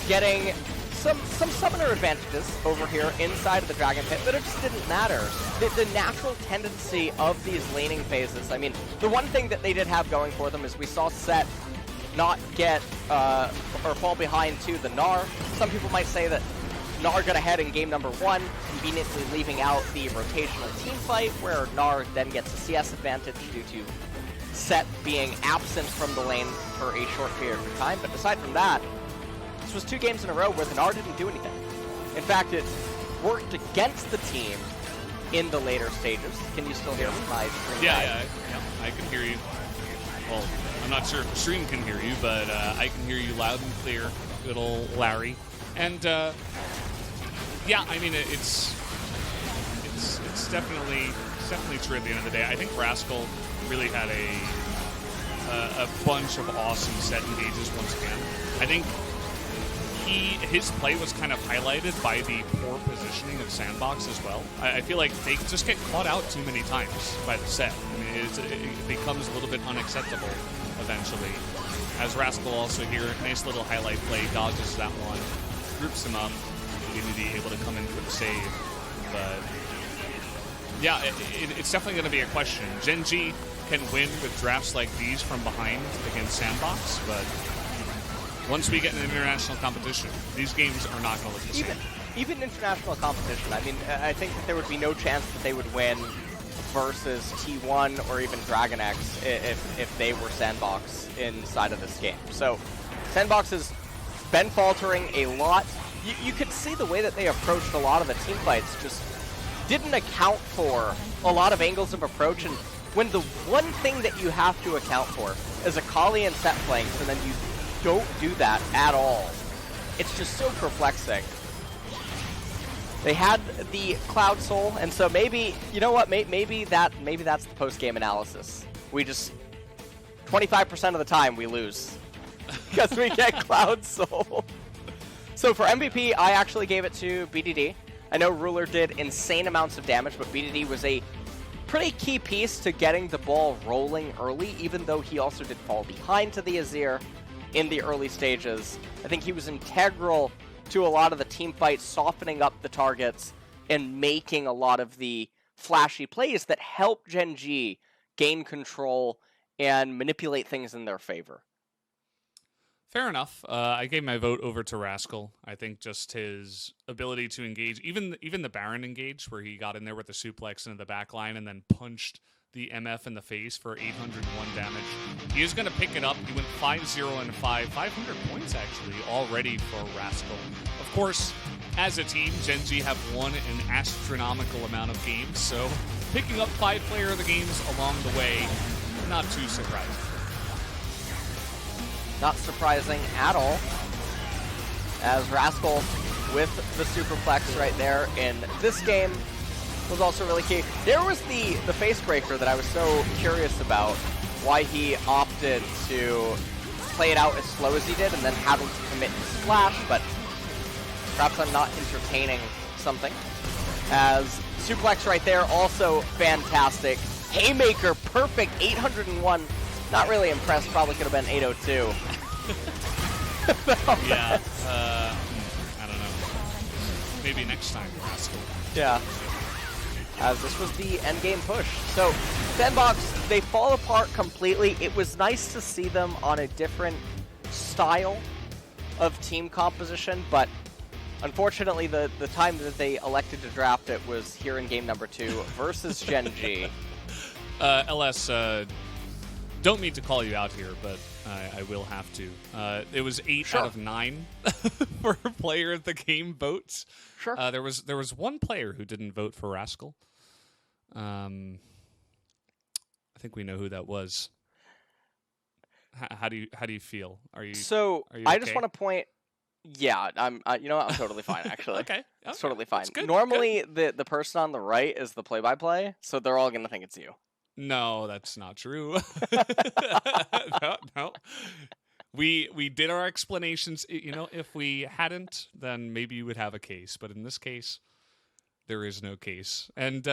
getting some summoner advantages over here inside of the Dragon Pit, but it just didn't matter. The natural tendency of these laning phases, I mean, the one thing that they did have going for them is we saw Set not get, or fall behind to the Gnar. Some people might say that Gnar got ahead in game number 1, conveniently leaving out the rotational team fight, where Gnar then gets a CS advantage due to Set being absent from the lane for a short period of time. But aside from that, this was 2 games in a row where the Gnar didn't do anything. In fact, it worked against the team in the later stages. Can you still hear me? My stream yeah, I can hear you. Well, I'm not sure if the stream can hear you, but I can hear you loud and clear, good old Larry. And yeah, I mean it's definitely true at the end of the day. I think Rascal really had a bunch of awesome set engages once again. I think his play was kind of highlighted by the poor positioning of SANDBOX as well. I feel like they just get caught out too many times by the set. I mean, it becomes a little bit unacceptable eventually. As Rascal also here, nice little highlight play, dodges that one, groups him up, Unity able to come in for the save. But yeah, it's definitely going to be a question. Gen.G can win with drafts like these from behind against SANDBOX, but once we get in an international competition, these games are not going to look the same. Even international competition, I mean, I think that there would be no chance that they would win versus T1 or even Dragon X if they were SANDBOX inside of this game. So, SANDBOX has been faltering a lot. You could see the way that they approached a lot of the team fights just didn't account for a lot of angles of approach, and when the one thing that you have to account for is Akali and set flanks, and then you don't do that at all, it's just so perplexing. They had the Cloud Soul, and so maybe, you know what, maybe that's the post-game analysis. We just, 25% of the time we lose because we get Cloud Soul. So for MVP, I actually gave it to BDD. I know Ruler did insane amounts of damage, but BDD was a pretty key piece to getting the ball rolling early, even though he also did fall behind to the Azir in the early stages. I think he was integral to a lot of the team fights, softening up the targets and making a lot of the flashy plays that help Gen.G gain control and manipulate things in their favor. Fair enough. I gave my vote over to Rascal. I think just his ability to engage, even the Baron engage, where he got in there with the suplex into the back line and then punched the MF in the face for 801 damage. He is going to pick it up. He went 5-0 and 500 points actually already for Rascal. Of course, as a team, Gen.G have won an astronomical amount of games, so picking up 5 player of the games along the way, not too surprising. Not surprising at all, as Rascal with the superplex right there in this game was also really key. There was the face breaker that I was so curious about, why he opted to play it out as slow as he did and then having to commit his splash, but perhaps I'm not entertaining something. As suplex right there, also fantastic. Haymaker, perfect, 801. Not really impressed, probably could have been 802. Yeah, I don't know. Maybe next time, Rascal. Yeah. As this was the endgame push. So, SANDBOX, they fall apart completely. It was nice to see them on a different style of team composition, but unfortunately the time that they elected to draft it was here in game number 2 versus Gen.G. LS, don't mean to call you out here, but I will have to. It was 8 out of 9 for player of the game votes. Sure. There was one player who didn't vote for Rascal. I think we know who that was. How do you feel? Are you okay? I just want to point. Yeah, you know what? I'm totally fine actually. Okay. It's totally fine. Good. Normally, the person on the right is the play-by-play, so they're all gonna think it's you. No, that's not true. No. We did our explanations. You know, if we hadn't, then maybe you would have a case. But in this case, there is no case. And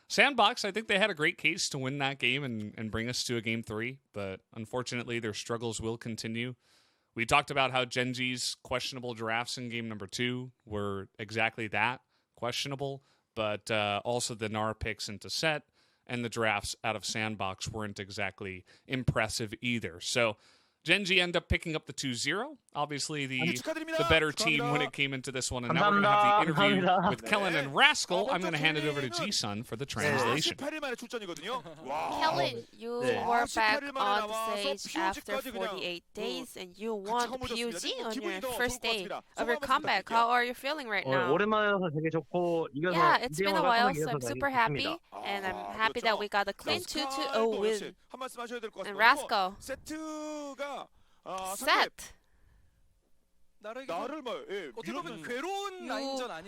SANDBOX, I think they had a great case to win that game and bring us to a game 3. But unfortunately, their struggles will continue. We talked about how Gen.G's questionable drafts in game number 2 were exactly that, questionable. But also the Gnar picks into set and the drafts out of SANDBOX weren't exactly impressive either. So Gen.G end up picking up the 2-0. Obviously, the better team when it came into this one. And now we're going to have the interview with Kellen and Rascal. I'm going to hand it over to G-Sun for the translation. Kellen, you were back on the stage after 48 days, and you won the PUG on your first day of your comeback. How are you feeling right now? Yeah, it's been a while, so I'm super happy, and I'm happy that we got a clean 2-2-0 win. And Rascal, set. You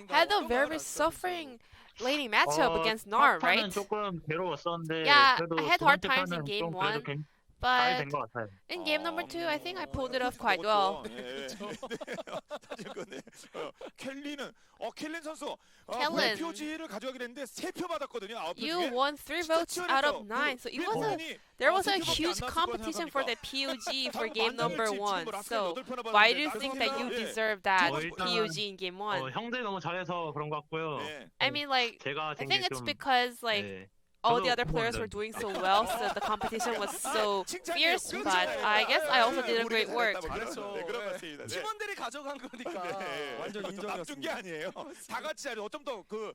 had a very suffering laning matchup against Gnar, right? Yeah, I had hard times in game 1, but in game number 2, I think I pulled it off quite well. Kellen, you won 3 votes out of 9, so there was a huge competition for the PUG for game number 1. So why do you think that you deserve that PUG in game 1? I mean, like, I think it's because, like, all the other players were doing so well, so the competition was so fierce, but I guess I also did a great work.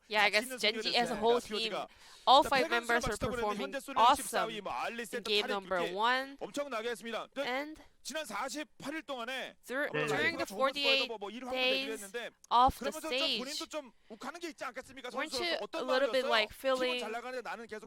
Yeah, I guess Gen.G as a whole team, all 5 members were performing awesome in game number 1, and 지난 48일 동안에 During the 48 days of the stage, weren't you a little bit like feeling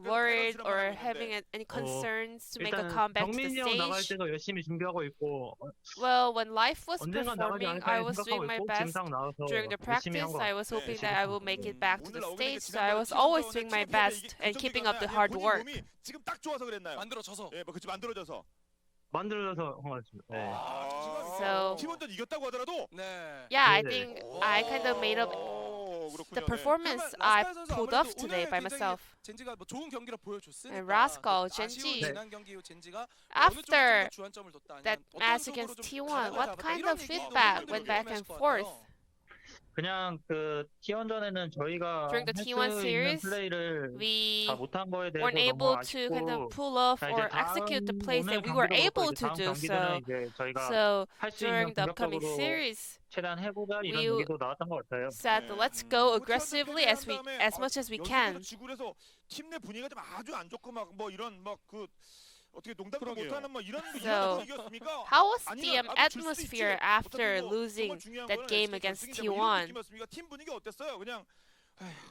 worried or having any concerns to make a comeback to the 경민이 형 나갈 stage? 때도 열심히 준비하고 있고 Well, when Life was 언젠가 나가지 performing, 않을까 I was doing 생각하고 my 있고 best. 김상 나와서 During the 열심히 한 practice, 것 I 같아요. was hoping that I will make it back to the stage, so I was always doing my best and keeping up the hard work. 지금 딱 좋아서 그랬나요? 만들어져서. 예, 그렇지 만들어져서. 만들어서 한 것 같습니다. 네. So, 팀원전 이겼다고 하더라도. 네. yeah, I think I kind of made up the performance I pulled off today by myself. 젠지가 뭐 좋은 경기를 보여줬으니까. And Rascal, Gen.G, 지난 경기 이후 젠지가 after 주안점을 뒀다. 아니면 that 어떤 match 쪽으로 against 좀 T1, 가져가자. what kind 이런 of 얘기 feedback 너무 went back 궁금해하실 and 것 forth? 같아요. 그냥 그 T1전에는 저희가 During the 할 T1 수 있는 series, 플레이를 we 다 못한 거에 대해서 weren't 너무 able to kind 아쉽고 of pull off 자, or 이제 execute the 다음 plays 오늘 that we were 경기도 able 그렇고 to 다음 do 경기들은 so. 이제 저희가 So 할 수 있는 during the upcoming 공격적으로 series, 최대한 해보자 이런 we 얘기도 나왔던 것 같아요. said let's go aggressively as much as we can. 지구에서 팀 내 분위기가 좀 아주 안 좋고 막 뭐 이런 막 그 어떻게 농담도 못하는 뭐 이런 So, 분위기였습니까? How was the 아니면 질 수도 있지. atmosphere after 어차피 뭐 losing 정말 중요한 that 거는 game LCK against 결승인데 뭐 이런 T1? 느낌이었습니까? 팀 분위기 어땠어요? 그냥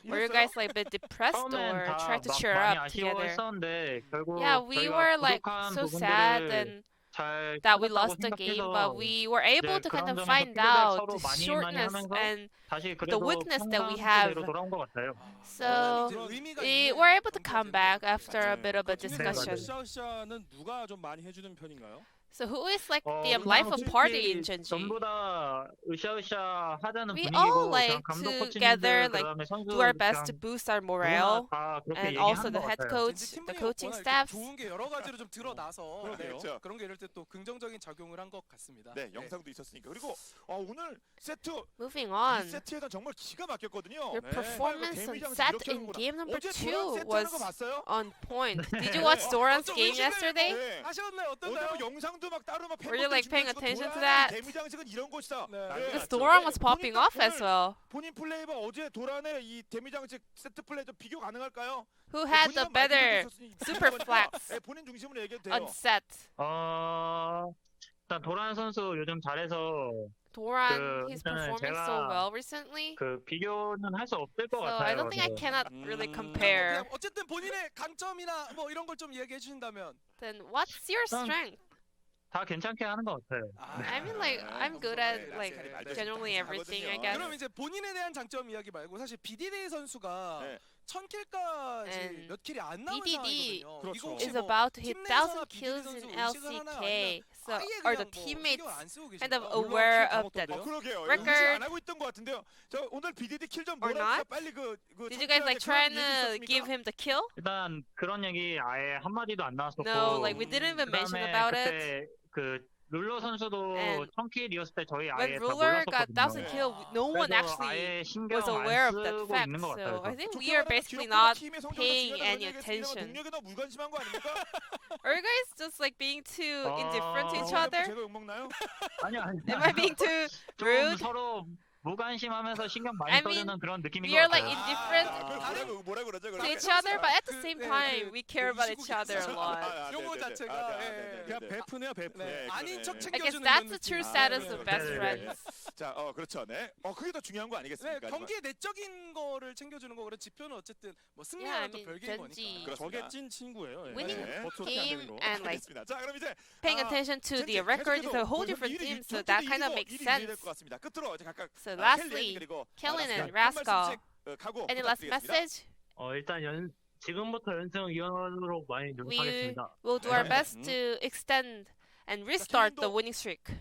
Were you 이랬어요? guys like a bit depressed 처음엔 or 다 tried to 막 cheer 많이 up together? 아쉬워했었는데 결국 Yeah, we 저희가 were like 부족한 so sad 부분들을 and 잘 that we 찾았다고 lost the game, but 생각해서 we were able to kind 그런 of 점에서 find 피드백 out 서로 the 많이 shortness 하면서 and 다시 the 그래도 weakness that we 평상시대로 have. 돌아온 것 같아요. So we were able to come back after a bit of a discussion. 으쌰으쌰는 누가 좀 많이 해주는 편인가요? So who is like the 그냥 life of party in 솔직히 Gen.G? 전부 다 으쌰으쌰 하자는 We all 분위기고 like 그냥 감독 together 코치님들 like 그다음에 선수 do our best to 그냥 boost our 누구나 morale, 다 그렇게 and also 얘기하는 the 것 head 같아요. coach, the coaching staff. 좋은 게 여러 가지로 좀 드러나서 네, 그렇죠. 그런 게 이럴 때 또 긍정적인 작용을 한 것 같습니다. 네, 영상도 있었으니까. 그리고 오늘 세트 Moving 이 on, 세트에서 정말 기가 막혔거든요. your 네. performance on 데미지 set 이렇게 in 하는구나. game number 어제 2 도란 세트 was 하는 거 봤어요? on point. Did you watch Doran's game yesterday? 네. 하셨나요? 어제 어떤가요? 뭐 영상도 막 따로 막 Were you, like, paying 팬분들 attention to 중간에 that? 데미 장식은 이런 곳이다. 네. Because 맞죠. Doran 네, was popping 보니까 off as 오늘 well. 본인 플레이와 어제 도란의 이 데미 장식 세트 플레이 좀 비교 가능할까요? Who had the 본인은 많이 better 느꼈었으니 super 보니까, flex 네, 본인 중심으로 얘기해도 돼요. on set? 일단 도란 선수 요즘 잘해서 Doran, he's 일단은 performing so 제가 well recently. 그 비교는 할 수 없을 것 So 같아요. I don't think I 그래서. cannot really 그냥 compare. 어쨌든 본인의 강점이나 뭐 이런 걸 좀 얘기해 주신다면. Then what's your strength? 다 괜찮게 하는 것 같아요. I mean, like I'm good at like generally everything, I guess. 그럼 이제 본인에 대한 장점 이야기 말고 사실 BDD 선수가 네. 1000킬까지 And 몇 킬이 안 남은 BDD 상황이거든요. 그렇죠. 이거 혹시 Is 뭐 about to hit 팀 내에서나 1,000 kills in BDD 선수 의식을 하나요? LCK. So 아예 are 그냥 the 뭐 teammates 신경을 안 쓰고 kind of 계신가요? aware 다 of that? 먹던데요? 그러게요. record? 의식 안 하고 있던 것 같은데요. 저 오늘 BDD 킬 좀 Or 뭐라 not? 빨리 그 Did you guys like trying to give him the kill? 일단 그런 얘기 아예 한 마디도 안 나왔었고. No, like we didn't even mention 그다음에 about it. 그때 그 룰러 선수도 And 1000킬이었을 때 저희 When 아예 다 Ruler got 1,000 몰랐었거든요. kill, no one 그래서 actually 아예 신경 was 안 aware of that 쓰고 fact. 있는 것 같아요. So I 그래서. think we are basically not paying any attention. 능력에 너무 무관심한 거 아닙니까? Are you guys just like being too indifferent to each other? 제가 욕 먹나요? 아니요. Am I being too 좀 rude? 서로 무관심하면서 신경 많이 I mean, 써주는 그런 느낌인 We 것 are like 같아요. indifferent 뭐라 그러죠? to each other, but at the same time, we care about each other a lot. 용어 자체가 그냥 베프네요, 베프. 네. 아닌 척 I guess 챙겨주는 that's 그런 the true 느낌. status 네, of 네, best 네, 네. friends. 자, 그렇죠. 네. 그게 더 중요한 거 네, 아니겠습니까? 경기의 내적인 거를 챙겨주는 거 그래 지표는 어쨌든 뭐 Yeah, I 승리와는 또 mean, 별개인 Gen.G 거니까. 저게 찐 친구예요. 예. winning 네. 버튼 어떻게 안 되는 game 거. and like 알겠습니다. 자, 그럼 이제 paying attention to the record is a whole different team, so that kind of makes sense. 같습니다. 끝으로 이제 각각 So lastly, Kellen and Rascal, any last message? 일단 지금부터 연승 이어가도록 많이 We 노력하겠습니다. will do our best to extend and restart the winning streak.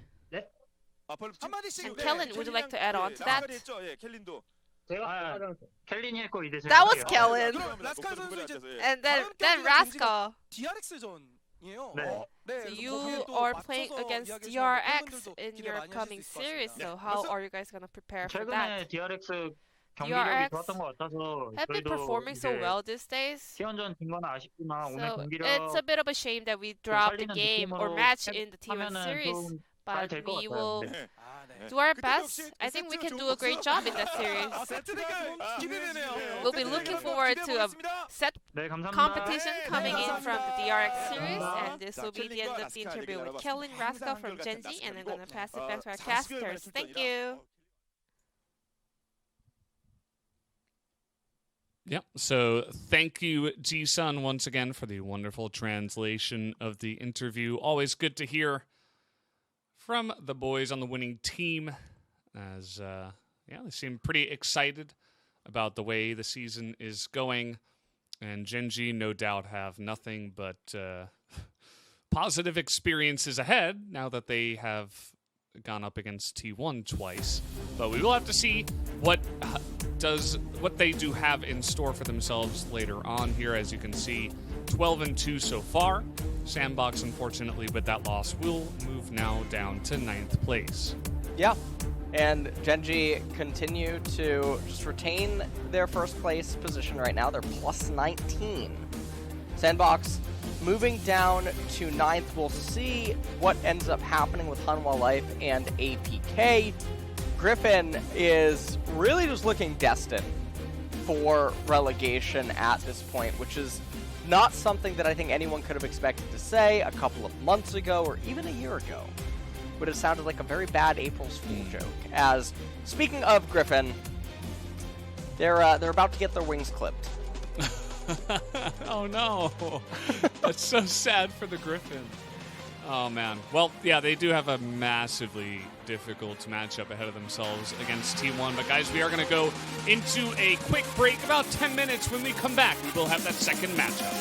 한마디씩 And Kellen, would you like to add on to that? 예, 켈린도. 제가 켈린이 했고 이제 제가 That was 할게요. Kellen. 그럼 라스칼 선수 이제 And then 경기가 Rascal. DRX 전이에요. 네. So 그래서 you 거기에 또 are 맞춰서 playing against 이야기하시는 DRX 팬분들도 in 기대 your 많이 하실 coming 수 있을 것 series. 같습니다. So how are you guys gonna prepare for 최근에 that? DRX 경기력이 DRX 좋았던 것 같아서 Have been 저희도 performing so 이제 well these days. T1전 진 거는 아쉽지만 오늘 So 경기력 it's a bit of a shame that we dropped the 살리는 game or 느낌으로 match in the T1 하면은 series. 좀 but we will 아, 네. do our 그때도 best. 역시 I think we 세트 can 좋은 do a great 코스. job in that series. 아, 세트 대결 기대되네요. We'll be looking forward to a set 네, 감사합니다. competition 네, coming in 감사합니다. from the DRX series, 감사합니다. and this 자, will be the end of the 켈린과 interview with 라스카 Kellen 얘기를 Raska 나눠봤습니다. from 항상 Gen.G, and I'm gonna pass it back to our 40여 만의 casters. Thank 출전이라, you. Yeah, so thank you, Ji-sun, once again for the wonderful translation of the interview. Always good to hear from the boys on the winning team, as yeah, they seem pretty excited about the way the season is going, and Gen.G no doubt have nothing but positive experiences ahead now that they have gone up against T1 twice. But we will have to see what they do have in store for themselves later on here. As you can see, 12-2 so far. SANDBOX, unfortunately, with that loss, will move now down to 9th place. Yeah, and Gen.G continue to just retain their first place position right now. They're plus 19. SANDBOX moving down to 9th. We'll see what ends up happening with Hanwha Life and APK. Griffin is really just looking destined for relegation at this point, which is not something that I think anyone could have expected to say a couple of months ago or even a year ago. But it sounded like a very bad April's Fool joke. As, speaking of Griffin, they're about to get their wings clipped. Oh no, that's so sad for the Griffin. Oh man. Well, yeah, they do have a massively difficult matchup ahead of themselves against T1. But guys, we are going to go into a quick break, about 10 minutes. When we come back, we will have that second matchup.